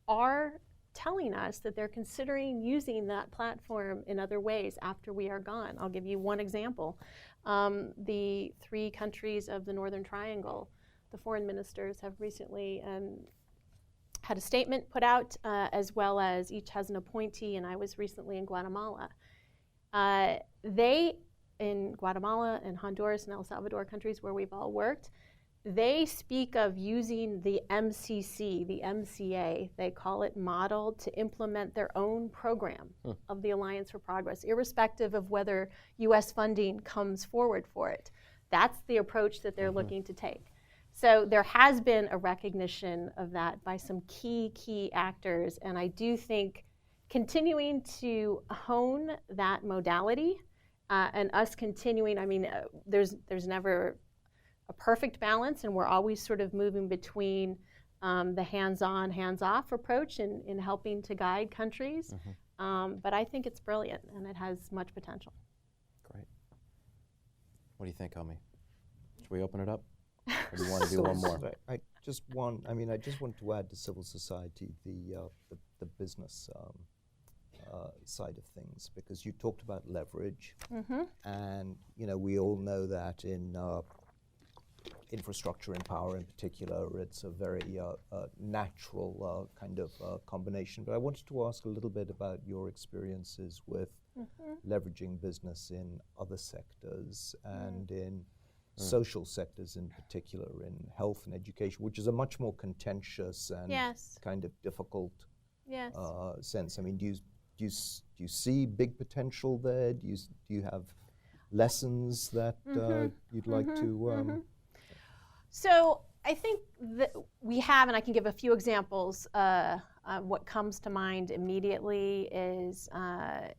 B: are telling us that they're considering using that platform in other ways after we are gone. I'll give you one example. The 3 countries of the Northern Triangle, the foreign ministers have recently had a statement put out, as well as each has an appointee, and I was recently in Guatemala. They, in Guatemala and Honduras and El Salvador, countries where we've all worked, they speak of using the MCC, the MCA, they call it, model to implement their own program of the Alliance for Progress, irrespective of whether U.S. funding comes forward for it. That's the approach that they're looking to take. So there has been a recognition of that by some key actors, and I do think continuing to hone that modality and us continuing, I mean, there's never a perfect balance, and we're always sort of moving between the hands-on, hands-off approach in helping to guide countries. But I think it's brilliant, and it has much potential.
A: Great. What do you think, Homi? Should we open it up? Or do you want to do one more?
C: I just want to add to civil society the business side of things, because you talked about leverage, and we all know that in infrastructure and power in particular, it's a very natural kind of combination. But I wanted to ask a little bit about your experiences with leveraging business in other sectors and in social sectors in particular, in health and education, which is a much more contentious and kind of difficult sense. I mean, do you see big potential there? Do you have lessons that you'd like to?
B: So I think that we have, and I can give a few examples. What comes to mind immediately is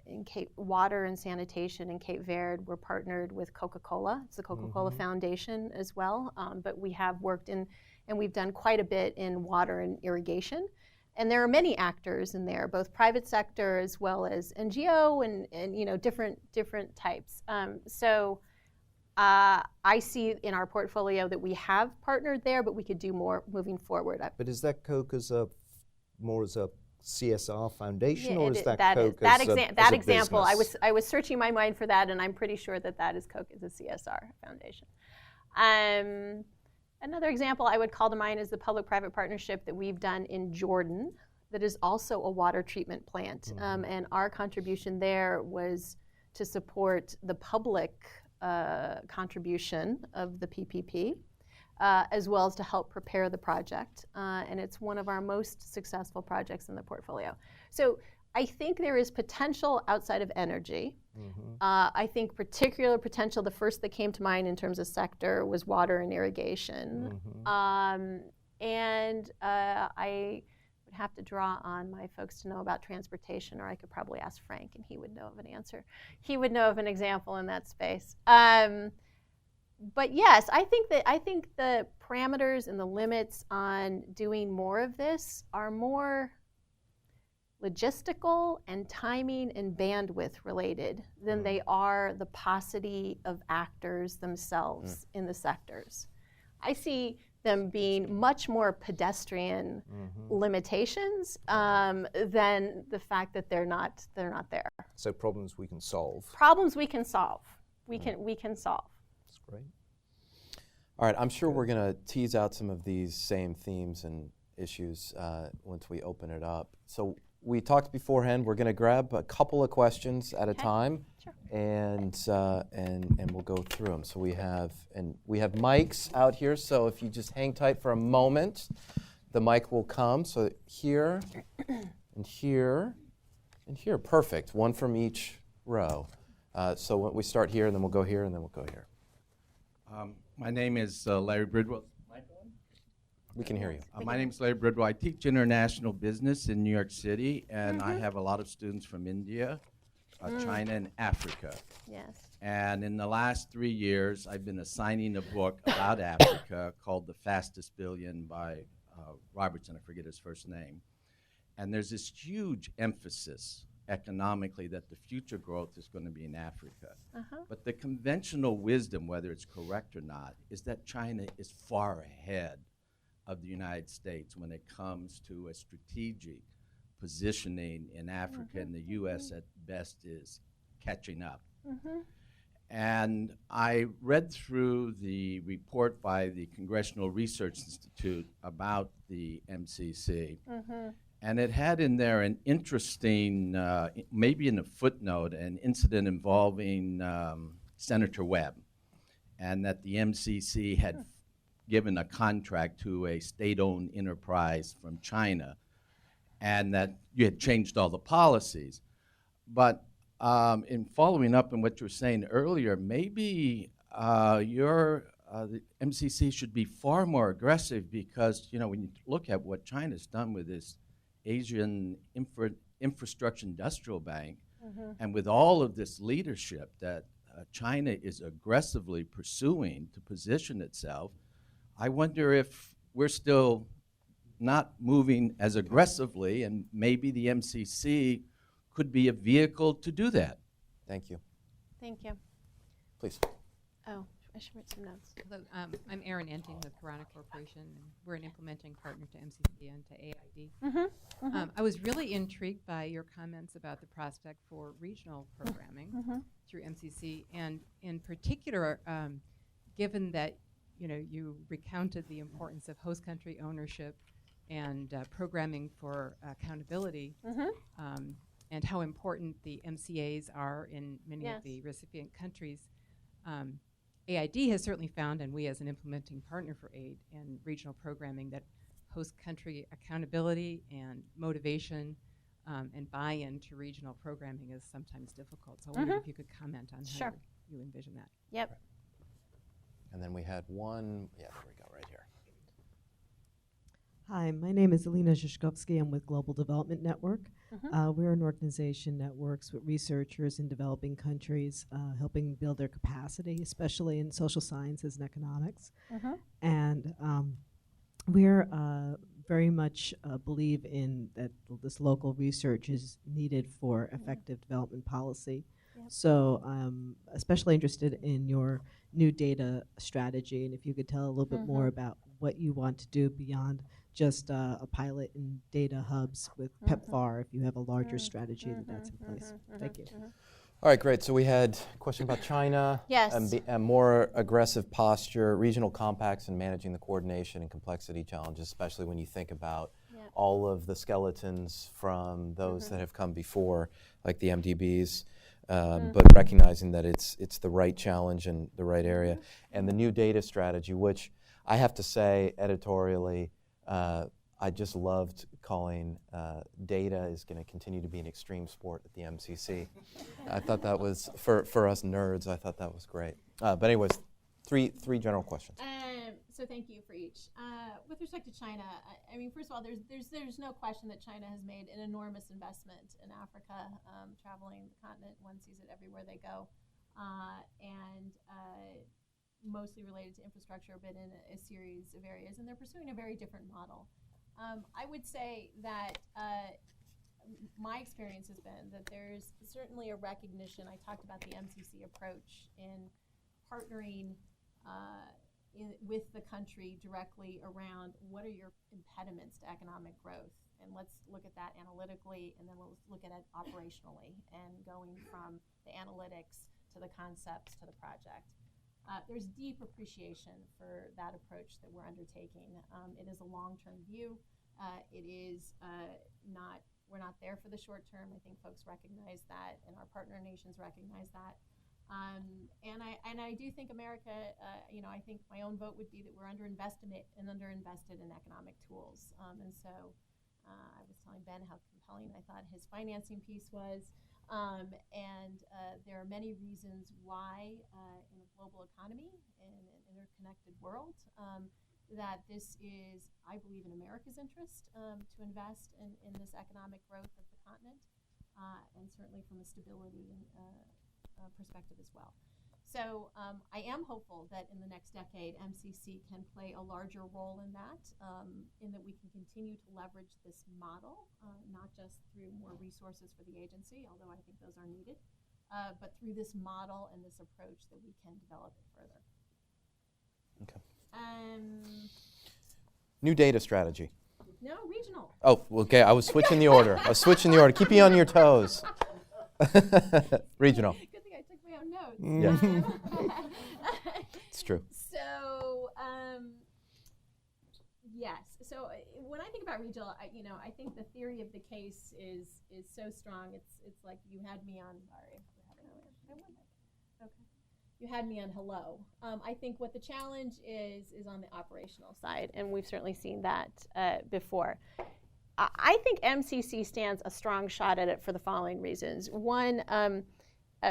B: in water and sanitation in Cape Verde, we're partnered with Coca-Cola. It's the Coca-Cola Foundation as well, but we have worked in, and we've done quite a bit in water and irrigation. And there are many actors in there, both private sector as well as NGO and different types. I see in our portfolio that we have partnered there, but we could do more moving forward.
C: But is that Coke more as a CSR foundation, or is that
B: Coke
C: as a
B: example?
C: business?
B: I was searching my mind for that, and I'm pretty sure that is Coke as a CSR foundation. Another example I would call to mind is the public-private partnership that we've done in Jordan that is also a water treatment plant. And our contribution there was to support the public contribution of the PPP, as well as to help prepare the project. And it's one of our most successful projects in the portfolio. So I think there is potential outside of energy. I think particular potential, the first that came to mind in terms of sector was water and irrigation. And I would have to draw on my folks to know about transportation, or I could probably ask Frank and he would know of an answer. He would know of an example in that space. But yes, I think the parameters and the limits on doing more of this are more logistical and timing and bandwidth related than they are the paucity of actors themselves in the sectors. I see them being much more pedestrian limitations than the fact that they're not there.
C: So problems we can solve.
B: Problems we can solve. We can solve.
C: That's great.
A: All right, I'm sure we're going to tease out some of these same themes and issues once we open it up. So we talked beforehand. We're going to grab a couple of questions at a time, and we'll go through them. So we have mics out here. So if you just hang tight for a moment, the mic will come. So here, and here, and here. Perfect. One from each row. So we start here, and then we'll go here, and then we'll go here.
D: My name is Larry Bridwell.
A: We can hear you.
D: My name is Larry Bridwell. I teach international business in New York City, and I have a lot of students from India, China, and Africa.
B: Yes.
D: And in the last 3 years, I've been assigning a book about Africa called The Fastest Billion by Robertson. I forget his first name. And there's this huge emphasis economically that the future growth is going to be in Africa. But the conventional wisdom, whether it's correct or not, is that China is far ahead of the United States when it comes to a strategic positioning in Africa, and the U.S. at best is catching up. And I read through the report by the Congressional Research Institute about the MCC, and it had in there an interesting, maybe in a footnote, an incident involving Senator Webb, and that the MCC had given a contract to a state-owned enterprise from China, and that you had changed all the policies. But in following up on what you were saying earlier, maybe the MCC should be far more aggressive, because when you look at what China's done with this Asian Infrastructure Industrial Bank, and with all of this leadership that China is aggressively pursuing to position itself, I wonder if we're still not moving as aggressively, and maybe the MCC could be a vehicle to do that.
A: Thank you.
B: Thank you.
A: Please.
B: Oh, I should write some notes.
E: Hello, I'm Erin Enting with Kharas Corporation, and we're an implementing partner to MCC and to AID. I was really intrigued by your comments about the prospect for regional programming through MCC, and in particular, given that you recounted the importance of host country ownership and programming for accountability, and how important the MCAs are in many of the recipient countries. AID has certainly found, and we as an implementing partner for AID and regional programming, that host country accountability and motivation and buy-in to regional programming is sometimes difficult. So I wondered if you could comment on how you envision that.
B: Yep.
A: And then we had one, there we go, right here.
F: Hi, my name is Alina Zhishkovsky. I'm with Global Development Network. We're an organization that works with researchers in developing countries, helping build their capacity, especially in social sciences and economics. And we're very much believe in that this local research is needed for effective development policy. So I'm especially interested in your new data strategy, and if you could tell a little bit more about what you want to do beyond just a pilot in data hubs with PEPFAR, if you have a larger strategy that's in place. Thank you.
A: All right, great. So we had a question about China.
B: Yes.
A: And more aggressive posture, regional compacts, and managing the coordination and complexity challenges, especially when you think about all of the skeletons from those that have come before, like the MDBs. But recognizing that it's the right challenge and the right area. And the new data strategy, which I have to say editorially, I just loved calling data is going to continue to be an extreme sport at the MCC. I thought that was, for us nerds, I thought that was great. But anyways, three general questions.
B: So thank you for each. With respect to China, I mean, first of all, there's no question that China has made an enormous investment in Africa, traveling the continent. One sees it everywhere they go, and mostly related to infrastructure, but in a series of areas. And they're pursuing a very different model. I would say that my experience has been that there's certainly a recognition. I talked about the MCC approach in partnering with the country directly around what are your impediments to economic growth, and let's look at that analytically, and then let's look at it operationally, and going from the analytics to the concepts to the project. There's deep appreciation for that approach that we're undertaking. It is a long-term view. It is we're not there for the short term. I think folks recognize that, and our partner nations recognize that. And I do think America, I think my own vote would be that we're underinvested in economic tools. And so I was telling Ben how compelling I thought his financing piece was. And there are many reasons why in a global economy, in an interconnected world, that this is, I believe, in America's interest to invest in this economic growth of the continent, and certainly from a stability perspective as well. So I am hopeful that in the next decade, MCC can play a larger role in that we can continue to leverage this model, not just through more resources for the agency, although I think those are needed, but through this model and this approach that we can develop it further.
A: Okay.
B: New
A: data strategy.
B: No, regional.
A: Oh, okay. I was switching the order. Keep you on your toes. Regional.
B: Good thing I took my own notes.
A: Yeah. It's true.
B: So, yes. So when I think about regional, I think the theory of the case is so strong. It's like you had me on. Sorry, okay. You had me on hello. I think what the challenge is on the operational side, and we've certainly seen that before. I think MCC stands a strong shot at it for the following reasons. One,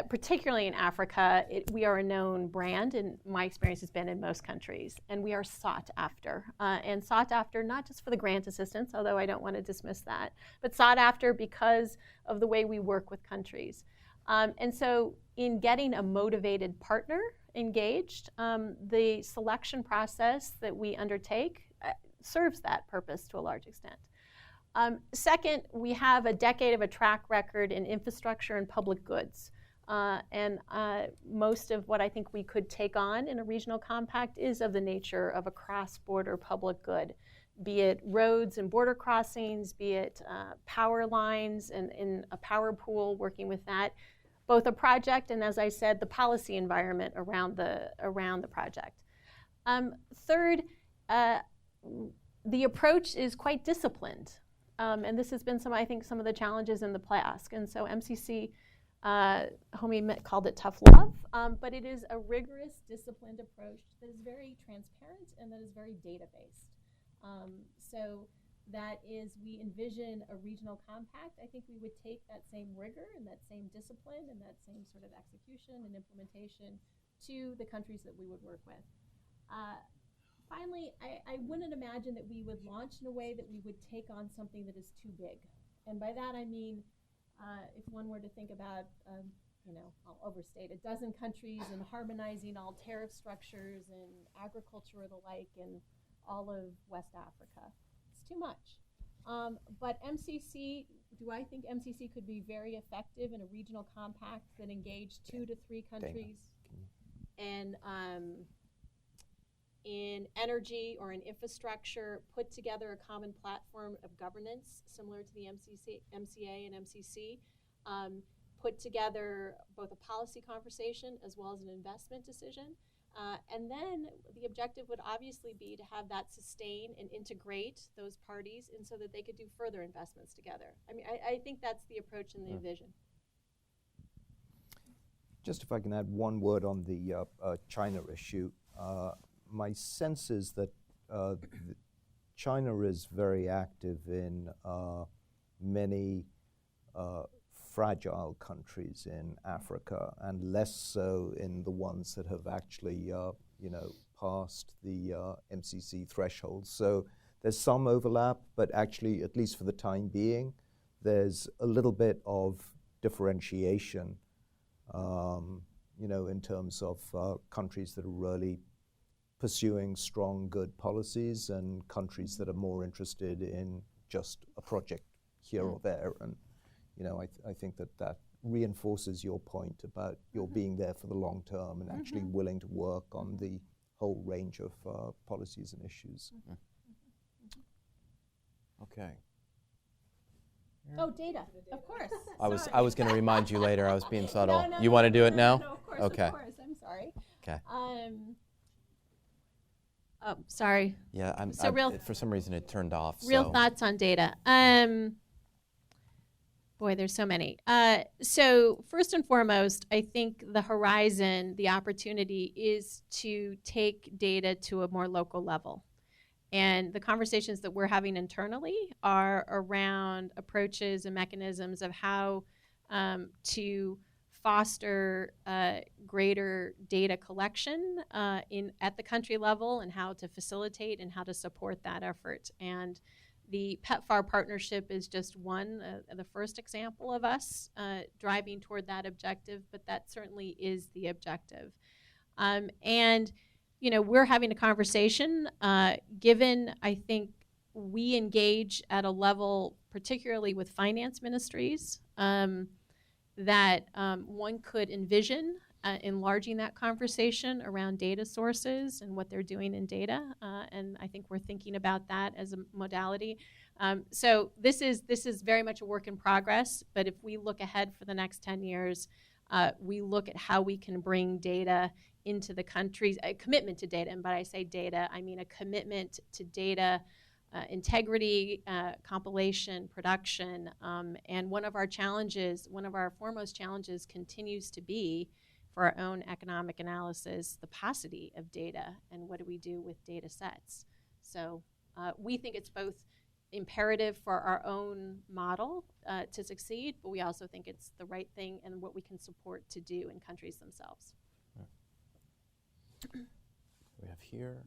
B: particularly in Africa, we are a known brand, and my experience has been in most countries, and we are sought after. And sought after not just for the grant assistance, although I don't want to dismiss that, but sought after because of the way we work with countries. And so in getting a motivated partner engaged, the selection process that we undertake serves that purpose to a large extent. Second, we have a decade of a track record in infrastructure and public goods. And most of what I think we could take on in a regional compact is of the nature of a cross-border public good, be it roads and border crossings, be it power lines and in a power pool, working with that, both a project and, as I said, the policy environment around the project. Third, the approach is quite disciplined. And this has been some of the challenges in the past. And so MCC, Homi called it tough love, but it is a rigorous, disciplined approach that is very transparent and that is very data-based. So that is, we envision a regional compact. I think we would take that same rigor and that same discipline and that same sort of execution and implementation to the countries that we would work with. Finally, I wouldn't imagine that we would launch in a way that we would take on something that is too big. And by that I mean, if one were to think about, I'll overstate, 12 countries and harmonizing all tariff structures and agriculture or the like in all of West Africa. It's too much. But MCC, do I think MCC could be very effective in a regional compact that engaged 2 to 3 countries and in energy or in infrastructure, put together a common platform of governance similar to the MCA and MCC, put together both a policy conversation as well as an investment decision. And then the objective would obviously be to have that sustain and integrate those parties and so that they could do further investments together. I mean, I think that's the approach and the vision.
C: Just if I can add one word on the China issue. My sense is that China is very active in many fragile countries in Africa, and less so in the ones that have actually, passed the MCC threshold. So there's some overlap, but actually, at least for the time being, there's a little bit of differentiation, in terms of countries that are really pursuing strong, good policies and countries that are more interested in just a project here or there. And I think that reinforces your point about your being there for the long term and actually willing to work on the whole range of policies and issues.
A: Okay.
B: Oh, data, of course.
A: I was going to remind you later. I was being subtle.
B: No,
A: you want to do it now?
B: No, of course,
A: okay.
B: Of course. I'm sorry.
A: Okay.
B: Oh, sorry.
A: Yeah, for some reason it turned off.
B: Real thoughts on data. Boy, there's so many. So first and foremost, I think the horizon, the opportunity is to take data to a more local level. And the conversations that we're having internally are around approaches and mechanisms of how to foster greater data collection at the country level and how to facilitate and how to support that effort. And The PEPFAR partnership is just one, the first example of us driving toward that objective, but that certainly is the objective. And, we're having a conversation, given, I think, we engage at a level, particularly with finance ministries, that one could envision enlarging that conversation around data sources and what they're doing in data, and I think we're thinking about that as a modality. So this is very much a work in progress, but if we look ahead for the next 10 years, we look at how we can bring data into the countries, a commitment to data, and by I say data, I mean a commitment to data integrity, compilation, production, and one of our foremost challenges continues to be, for our own economic analysis, the paucity of data and what do we do with data sets. So we think it's both imperative for our own model to succeed, but we also think it's the right thing and what we can support to do in countries themselves.
A: We have here.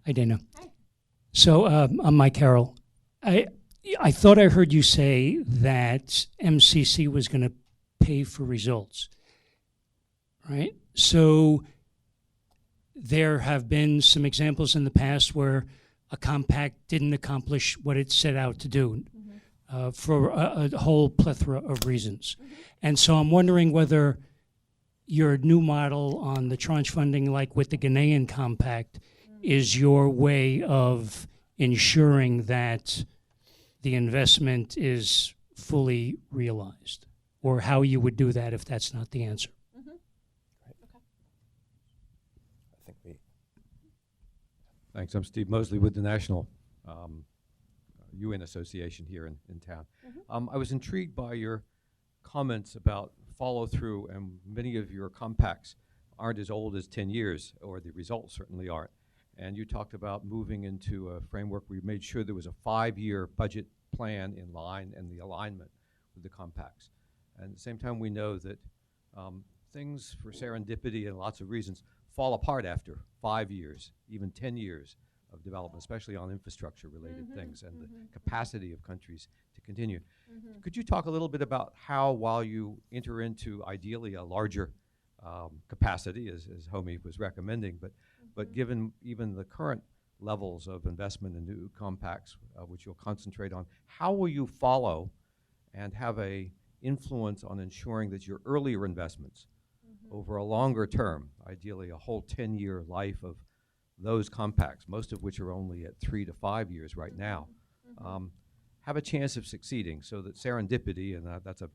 G: Hi, Dana.
B: Hi.
G: So I'm Mike Carroll. I thought I heard you say that MCC was going to pay for results, right? So there have been some examples in the past where a compact didn't accomplish what it set out to do for a whole plethora of reasons. And so I'm wondering whether your new model on the tranche funding, like with the Ghanaian compact, is your way of ensuring that the investment is fully realized, or how you would do that if that's not the answer.
A: I think
H: Thanks. I'm Steve Mosley with the National UN Association here in town. I was intrigued by your comments about follow-through, and many of your compacts aren't as old as 10 years, or the results certainly aren't. And you talked about moving into a framework where you made sure there was a 5-year budget plan in line and the alignment with the compacts. And at the same time, we know that things, for serendipity and lots of reasons, fall apart after 5 years, even 10 years of development, especially on infrastructure-related things and the capacity of countries to continue. Could you talk a little bit about how, while you enter into ideally a larger capacity, as Homi was recommending, but given even the current levels of investment in new compacts, which you'll concentrate on, how will you follow and have a influence on ensuring that your earlier investments over a longer term, ideally a whole 10-year life of those compacts, most of which are only at 3 to 5 years right now, have a chance of succeeding, so that serendipity, and that's a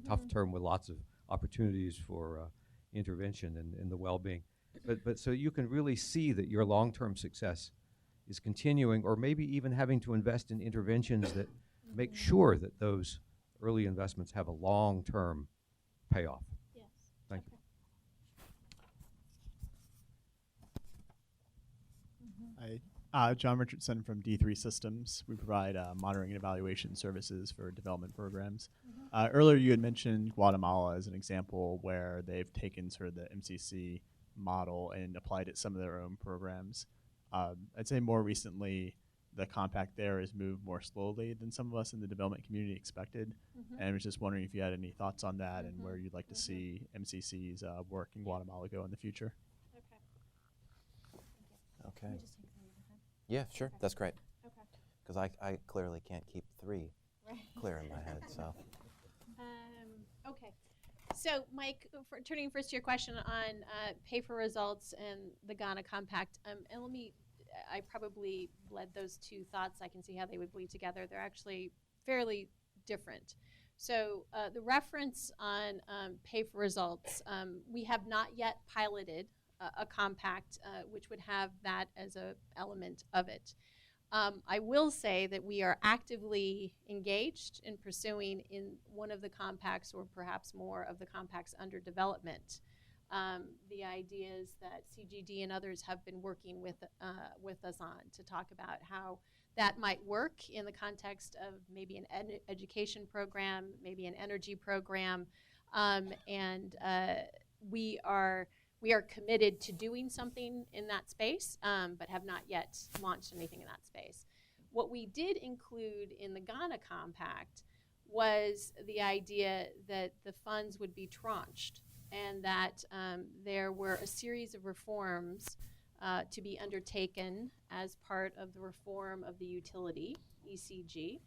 H: tough term with lots of opportunities for intervention in the well-being, but so you can really see that your long-term success is continuing, or maybe even having to invest in interventions that make sure that those early investments have a long-term payoff.
B: Yes.
H: Thank you.
I: Hi, John Richardson from D3 Systems. We provide monitoring and evaluation services for development programs. Earlier you had mentioned Guatemala as an example where they've taken sort of the MCC model and applied it to some of their own programs. I'd say more recently the compact there has moved more slowly than some of us in the development community expected. And I was just wondering if you had any thoughts on that and where you'd like to see MCC's work in Guatemala go in the future.
A: Okay. Yeah, sure. That's great. Okay. Because I clearly can't keep 3 clear in my head. So.
B: Okay. So, Mike, turning first to your question on pay for results and the Ghana Compact, and I probably bled those two thoughts. I can see how they would bleed together. They're actually fairly different. So the reference on pay for results, we have not yet piloted a compact which would have that as an element of it. I will say that we are actively engaged in pursuing in one of the compacts, or perhaps more of the compacts under development, the ideas that CGD and others have been working with us on to talk about how that might work in the context of maybe an education program, maybe an energy program, and we are We are committed to doing something in that space, but have not yet launched anything in that space. What we did include in the Ghana Compact was the idea that the funds would be tranched, and that there were a series of reforms to be undertaken as part of the reform of the utility, ECG,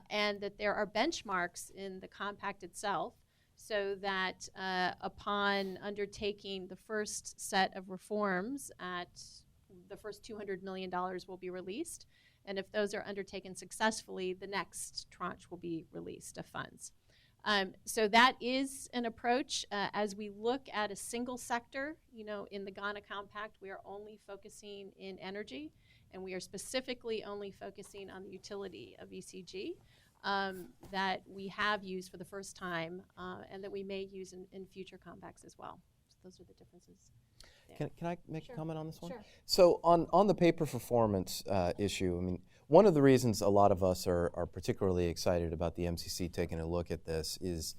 B: and that there are benchmarks in the compact itself, so that upon undertaking the first set of reforms, at the first $200 million will be released, and if those are undertaken successfully, the next tranche will be released of funds. So that is an approach. As we look at a single sector, in the Ghana Compact, we are only focusing in energy, and we are specifically only focusing on the utility of ECG that we have used for the first time, and that we may use in future compacts as well. So those are the differences.
A: Can I make a comment on this one?
B: Sure.
A: So on the pay-for-performance issue, I mean, one of the reasons a lot of us are particularly excited about the MCC taking a look at this is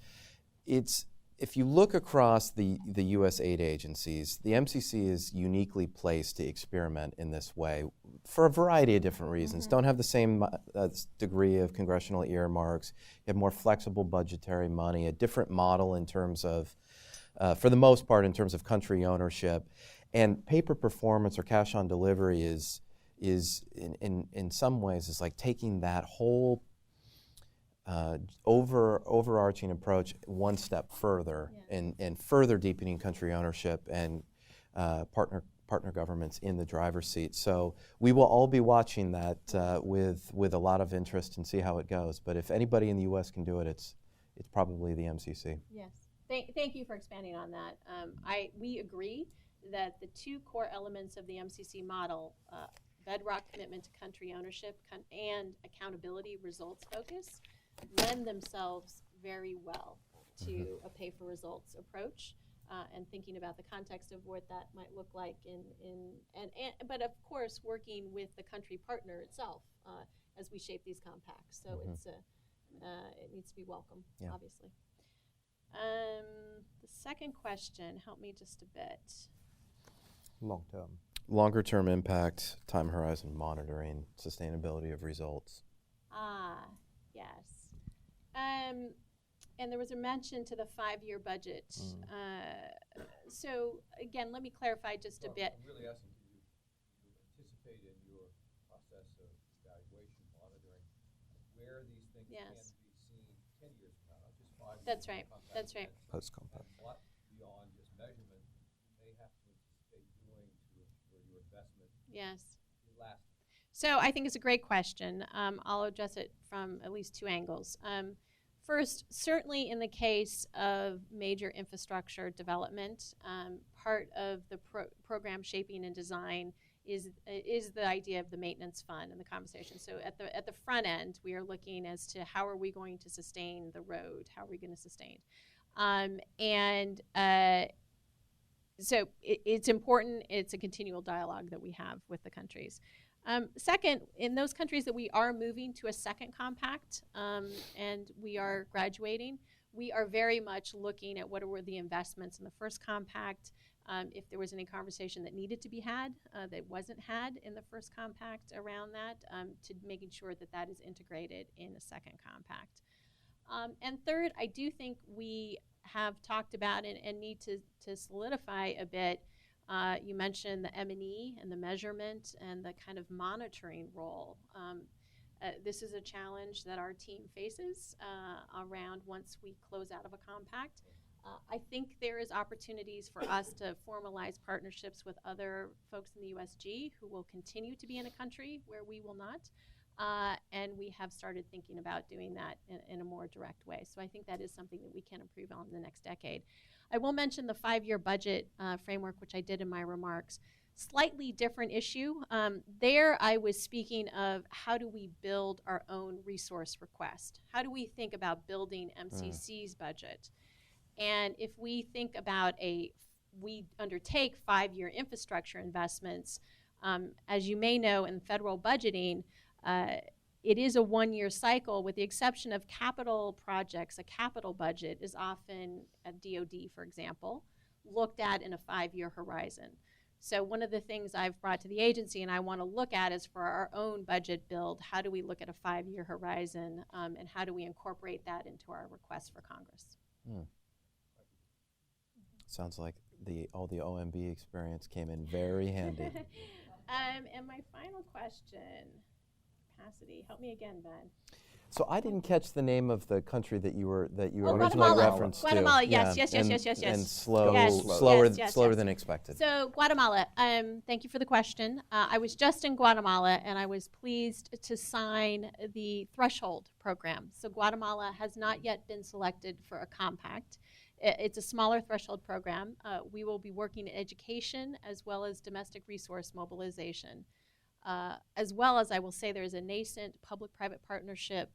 A: if you look across the U.S. aid agencies, the MCC is uniquely placed to experiment in this way for a variety of different reasons. Don't have the same degree of congressional earmarks, you have more flexible budgetary money, a different model in terms of, for the most part, in terms of country ownership. And pay-per-performance or cash on delivery is in some ways is like taking that whole overarching approach one step further, and further deepening country ownership and partner governments in the driver's seat. So we will all be watching that with a lot of interest and see how it goes. But if anybody in the U.S. can do it, it's probably the MCC.
B: Yes. Thank you for expanding on that. We agree that the two core elements of the MCC model, bedrock commitment to country ownership and accountability results focus, lend themselves very well to a pay-for-results approach, and thinking about the context of what that might look like but of course working with the country partner itself as we shape these compacts. So it needs to be welcome, obviously. The second question, help me just a bit.
C: Long-term.
A: Longer-term impact, time horizon monitoring, sustainability of results.
B: Yes. And there was a mention to the 5-year budget. So again, let me clarify just a bit.
H: I'm really asking you anticipate in your process of evaluation, monitoring, where these things can be seen 10 years from now, not just 5 years.
B: That's right. That's right.
A: Post-compact.
H: And what beyond just measurement you may have to anticipate doing to ensure your investment lasts.
B: So I think it's a great question. I'll address it from at least two angles. First, certainly in the case of major infrastructure development, part of the program shaping and design is the idea of the maintenance fund and the conversation. So at the front end, we are looking as to how are we going to sustain the road? How are we going to sustain? So it's important. It's a continual dialogue that we have with the countries. Second, in those countries that we are moving to a second compact and we are graduating, we are very much looking at what were the investments in the first compact, if there was any conversation that needed to be had that wasn't had in the first compact around that, to making sure that that is integrated in a second compact. And third, I do think we have talked about and need to solidify a bit. You mentioned the M&E and the measurement and the kind of monitoring role. This is a challenge that our team faces around once we close out of a compact. I think there is opportunities for us to formalize partnerships with other folks in the USG who will continue to be in a country where we will not. And we have started thinking about doing that in a more direct way. So I think that is something that we can improve on in the next decade. I will mention the 5-year budget framework, which I did in my remarks. Slightly different issue. There I was speaking of how do we build our own resource request? How do we think about building MCC's budget? And if we think about we undertake 5-year infrastructure investments, as you may know in federal budgeting, it is a 1-year cycle with the exception of capital projects. A capital budget is often a DOD, for example, looked at in a 5-year horizon. So one of the things I've brought to the agency and I want to look at is for our own budget build, how do we look at a 5-year horizon, and how do we incorporate that into our request for Congress?
A: Sounds like all the OMB experience came in very handy.
B: And my final question, capacity. Help me again, Ben.
A: So I didn't catch the name of the country that you originally
B: Guatemala.
A: referenced to.
B: Guatemala, yes.
A: And slower than expected.
B: So Guatemala, thank you for the question. I was just in Guatemala, and I was pleased to sign the Threshold program. So Guatemala has not yet been selected for a compact. It's a smaller threshold program. We will be working in education as well as domestic resource mobilization. As well as, I will say, there's a nascent public-private partnership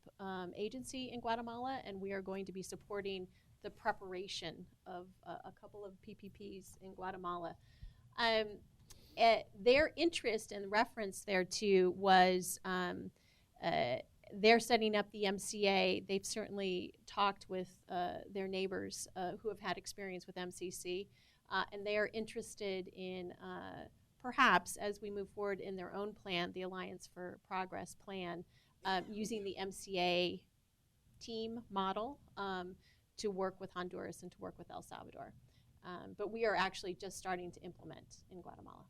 B: agency in Guatemala, and we are going to be supporting the preparation of a couple of PPPs in Guatemala. Their interest and reference thereto was they're setting up the MCA. They've certainly talked with their neighbors who have had experience with MCC, and they are interested in perhaps, as we move forward in their own plan, the Alliance for Progress plan, using the MCA team model to work with Honduras and to work with El Salvador. But we are actually just starting to implement in Guatemala.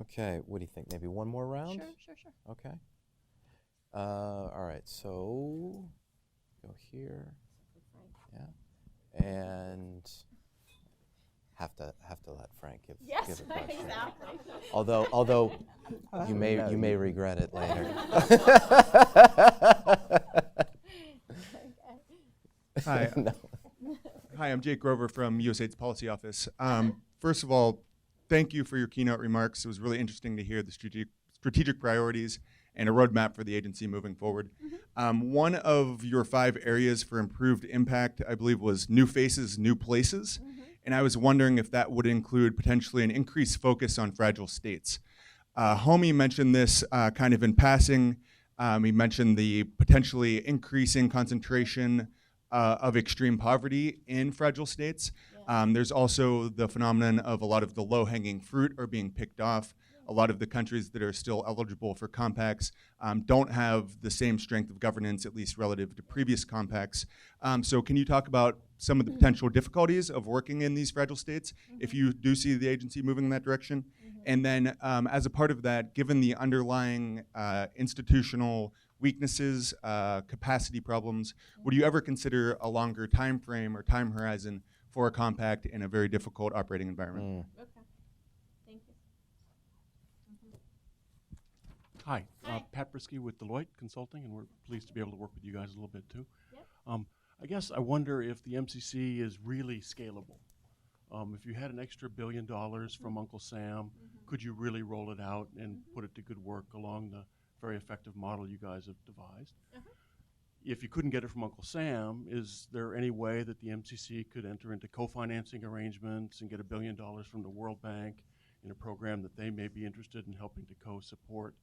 A: Okay, what do you think? Maybe one more round?
B: Sure.
A: Okay. All right, so go here. Yeah. And have to let Frank give a question.
B: Exactly.
A: Although you may regret it later.
J: Hi.
A: No.
J: Hi, I'm Jake Grover from USAID's Policy Office. First of all, thank you for your keynote remarks. It was really interesting to hear the strategic priorities and a roadmap for the agency moving forward. One of your 5 areas for improved impact, I believe, was new faces, new places. And I was wondering if that would include potentially an increased focus on fragile states. Homi mentioned this kind of in passing. He mentioned the potentially increasing concentration of extreme poverty in fragile states. There's also the phenomenon of a lot of the low-hanging fruit are being picked off. A lot of the countries that are still eligible for compacts don't have the same strength of governance, at least relative to previous compacts. So can you talk about some of the potential difficulties of working in these fragile states if you do see the agency moving in that direction? And then as a part of that, given the underlying institutional weaknesses, capacity problems, would you ever consider a longer time frame or time horizon for a compact in a very difficult operating environment?
B: Okay. Thank you.
K: Hi, Pat Brisky with Deloitte Consulting, and we're pleased to be able to work with you guys a little bit too.
B: Yep.
K: I guess I wonder if the MCC is really scalable. If you had an extra $1 billion from Uncle Sam, could you really roll it out and put it to good work along the very effective model you guys have devised? If you couldn't get it from Uncle Sam, is there any way that the MCC could enter into co-financing arrangements and get $1 billion from the World Bank in a program that they may be interested in helping to co-support,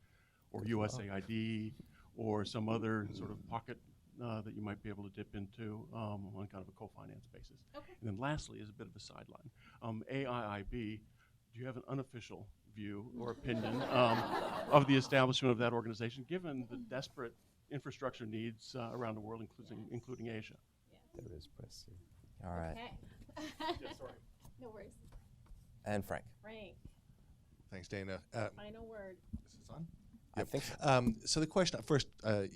K: or USAID, or some other sort of pocket that you might be able to dip into on kind of a co-finance basis?
B: Okay.
K: And then lastly, as a bit of a sideline, AIIB, do you have an unofficial view or opinion of the establishment of that organization, given the desperate infrastructure needs around the world, including Asia?
A: There is press. All right.
B: Okay.
K: Sorry.
B: No worries.
A: And Frank.
L: Thanks, Dana.
B: Final word.
L: Is this on?
A: I think so.
L: So the question first, I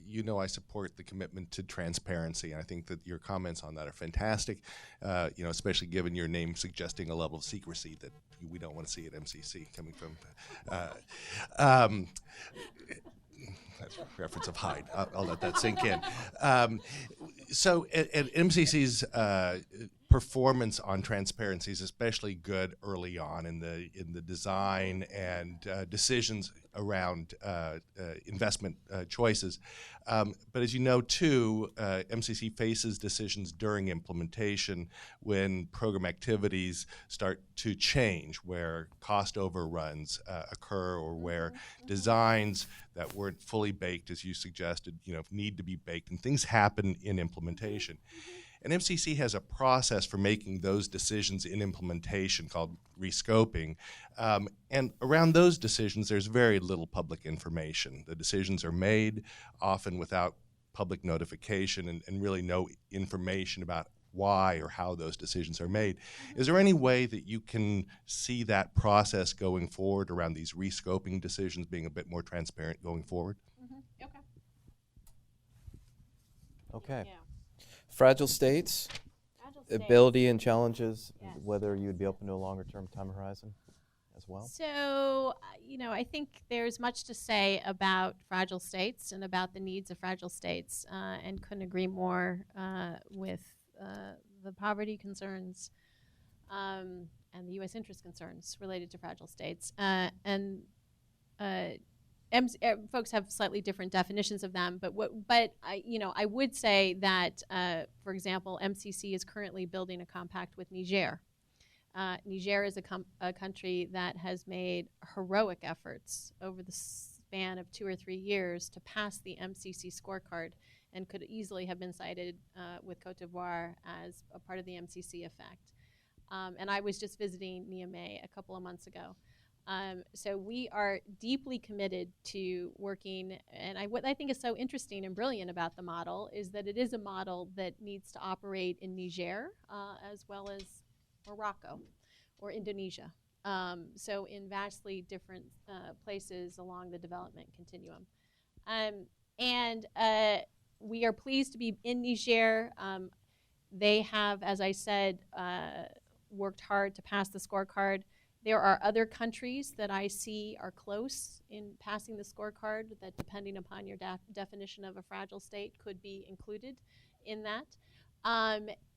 L: support the commitment to transparency, and I think that your comments on that are fantastic. Especially given your name suggesting a level of secrecy that we don't want to see at MCC coming from. That's a reference of Hyde. I'll let that sink in. So at MCC's performance on transparency is especially good early on in the design and decisions around investment choices. But as you know, too, MCC faces decisions during implementation when program activities start to change, where cost overruns occur, or where designs that weren't fully baked, as you suggested, need to be baked, and things happen in implementation. And MCC has a process for making those decisions in implementation called rescoping. And around those decisions, there's very little public information. The decisions are made often without public notification and really no information about why or how those decisions are made. Is there any way that you can see that process going forward around these rescoping decisions being a bit more transparent going forward?
B: Okay.
A: Okay.
B: Yeah.
A: Fragile states,
B: Fragile states.
A: ability and challenges,
B: Yes.
A: whether you'd be open to a longer term time horizon as well?
B: So, I think there's much to say about fragile states and about the needs of fragile states, and couldn't agree more with the poverty concerns and the U.S. interest concerns related to fragile states. Folks have slightly different definitions of them, but I would say that, for example, MCC is currently building a compact with Niger. Niger is a country that has made heroic efforts over the span of 2 or 3 years to pass the MCC scorecard, and could easily have been cited with Cote d'Ivoire as a part of the MCC effect. And I was just visiting Niamey a couple of months ago. So we are deeply committed to working, and what I think is so interesting and brilliant about the model is that it is a model that needs to operate in Niger as well as Morocco or Indonesia. So in vastly different places along the development continuum. And we are pleased to be in Niger. They have, as I said, worked hard to pass the scorecard. There are other countries that I see are close in passing the scorecard that, depending upon your definition of a fragile state, could be included in that.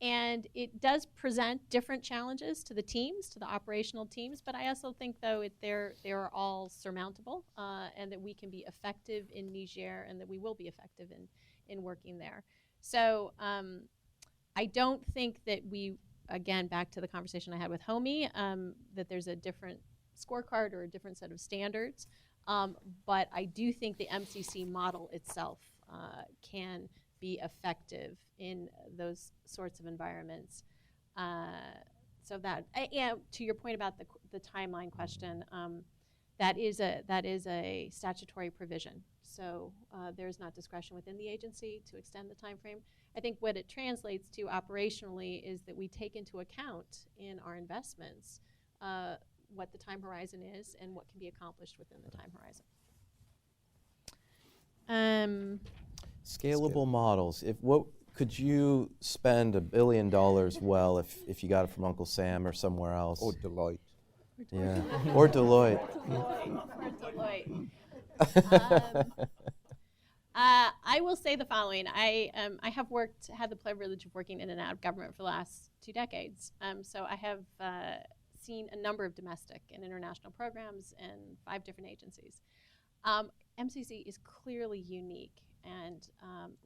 B: And it does present different challenges to the teams, to the operational teams, but I also think, though, they're all surmountable, and that we can be effective in Niger, and that we will be effective in working there. So I don't think that we, again, back to the conversation I had with Homi, that there's a different scorecard or a different set of standards, but I do think the MCC model itself can be effective in those sorts of environments. So that, to your point about the timeline question, that is a statutory provision. So there's not discretion within the agency to extend the time frame. I think what it translates to operationally is that we take into account in our investments what the time horizon is and what can be accomplished within the time horizon.
A: Scalable models. What could you spend $1 billion well if you got it from Uncle Sam or somewhere else?
C: Or Deloitte.
A: Yeah, or Deloitte.
B: I will say the following. I have had the privilege of working in and out of government for the last 2 decades. So I have seen a number of domestic and international programs in 5 different agencies. MCC is clearly unique and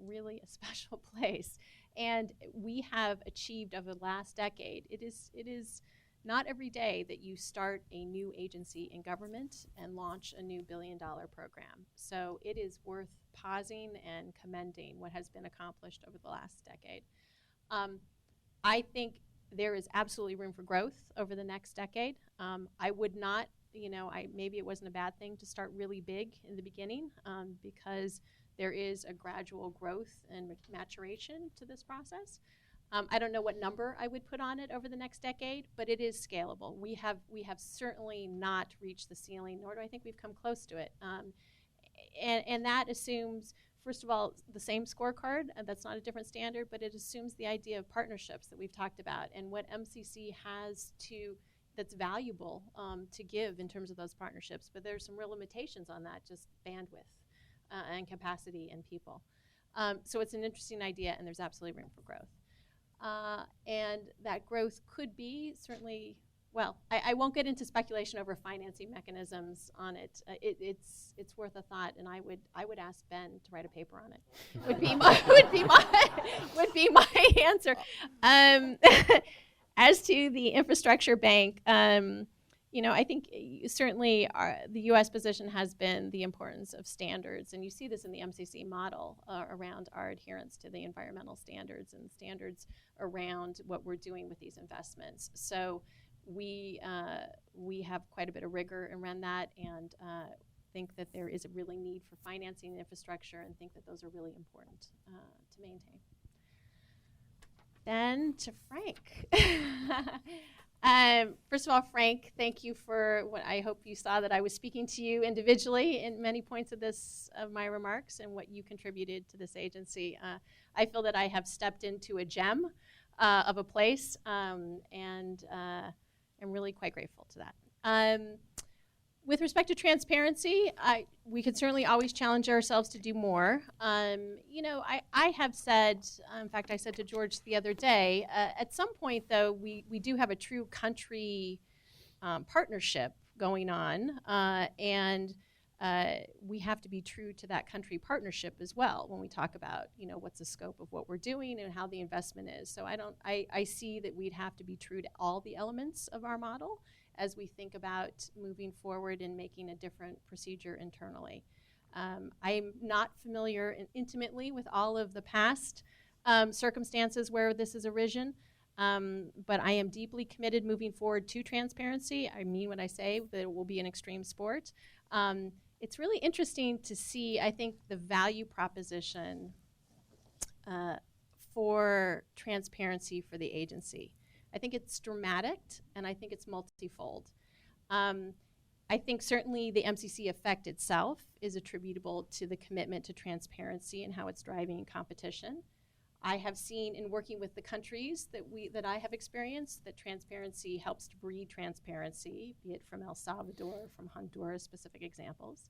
B: really a special place. And we have achieved over the last decade, it is not every day that you start a new agency in government and launch a new $1 billion program. So it is worth pausing and commending what has been accomplished over the last decade. I think there is absolutely room for growth over the next decade. I would not, maybe it wasn't a bad thing to start really big in the beginning because there is a gradual growth and maturation to this process. I don't know what number I would put on it over the next decade, but it is scalable. We have certainly not reached the ceiling, nor do I think we've come close to it. And that assumes, first of all, the same scorecard. That's not a different standard, but it assumes the idea of partnerships that we've talked about and what MCC has that's valuable to give in terms of those partnerships. But there's some real limitations on that, just bandwidth and capacity and people. So it's an interesting idea, and there's absolutely room for growth. And that growth could be certainly, well, I won't get into speculation over financing mechanisms on it. It's worth a thought, and I would ask Ben to write a paper on it. would be my answer. As to the infrastructure bank, I think certainly the U.S. position has been the importance of standards, and you see this in the MCC model around our adherence to the environmental standards and standards around what we're doing with these investments. So we have quite a bit of rigor around that, and think that there is a really need for financing the infrastructure, and think that those are really important to maintain. Then to Frank. First of all, Frank, thank you for what I hope you saw that I was speaking to you individually in many points of my remarks and what you contributed to this agency. I feel that I have stepped into a gem of a place, and I'm really quite grateful to that. With respect to transparency, we can certainly always challenge ourselves to do more. I have said, in fact, I said to George the other day, at some point, though, we do have a true country partnership going on, and we have to be true to that country partnership as well when we talk about, what's the scope of what we're doing and how the investment is. So I see that we'd have to be true to all the elements of our model as we think about moving forward and making a different procedure internally. I'm not familiar intimately with all of the past circumstances where this has arisen, but I am deeply committed moving forward to transparency. I mean what I say, that it will be an extreme sport. It's really interesting to see, I think, the value proposition for transparency for the agency. I think it's dramatic, and I think it's multifold. I think certainly the MCC effect itself is attributable to the commitment to transparency and how it's driving competition. I have seen in working with the countries that I have experienced that transparency helps to breed transparency, be it from El Salvador, from Honduras, specific examples.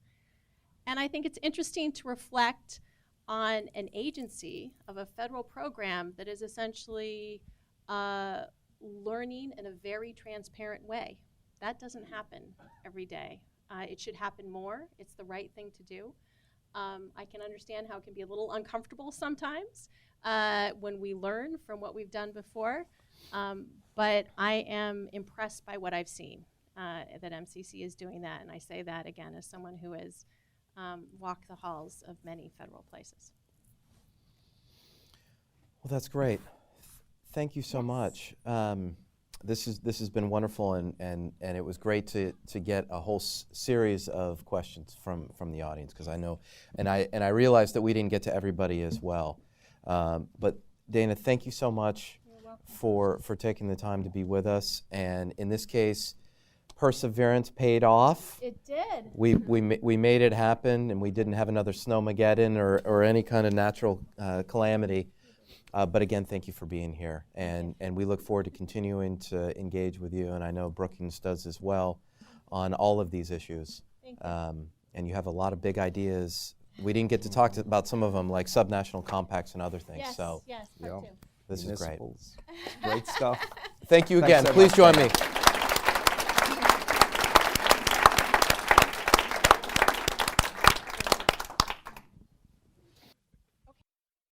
B: And I think it's interesting to reflect on an agency of a federal program that is essentially learning in a very transparent way. That doesn't happen every day. It should happen more. It's the right thing to do. I can understand how it can be a little uncomfortable sometimes when we learn from what we've done before, but I am impressed by what I've seen, that MCC is doing that, and I say that again as someone who has walked the halls of many federal places.
A: Well, that's great. Thank you so much. This has been wonderful, and it was great to get a whole series of questions from the audience, because I know, and I realized that we didn't get to everybody as well. But Dana, thank you so much for taking the time to be with us. And in this case, perseverance paid off.
B: It did.
A: We made it happen, and we didn't have another snowmageddon or any kind of natural calamity. But again, thank you for being here, and we look forward to continuing to engage with you, and I know Brookings does as well on all of these issues.
B: Thank you.
A: And you have a lot of big ideas. We didn't get to talk about some of them, like subnational compacts and other things.
B: Yes,
A: so
B: yes, part two.
A: this is great.
C: Great stuff.
A: Thank you
C: Thanks
A: again.
C: so
A: Please
C: much.
A: join me.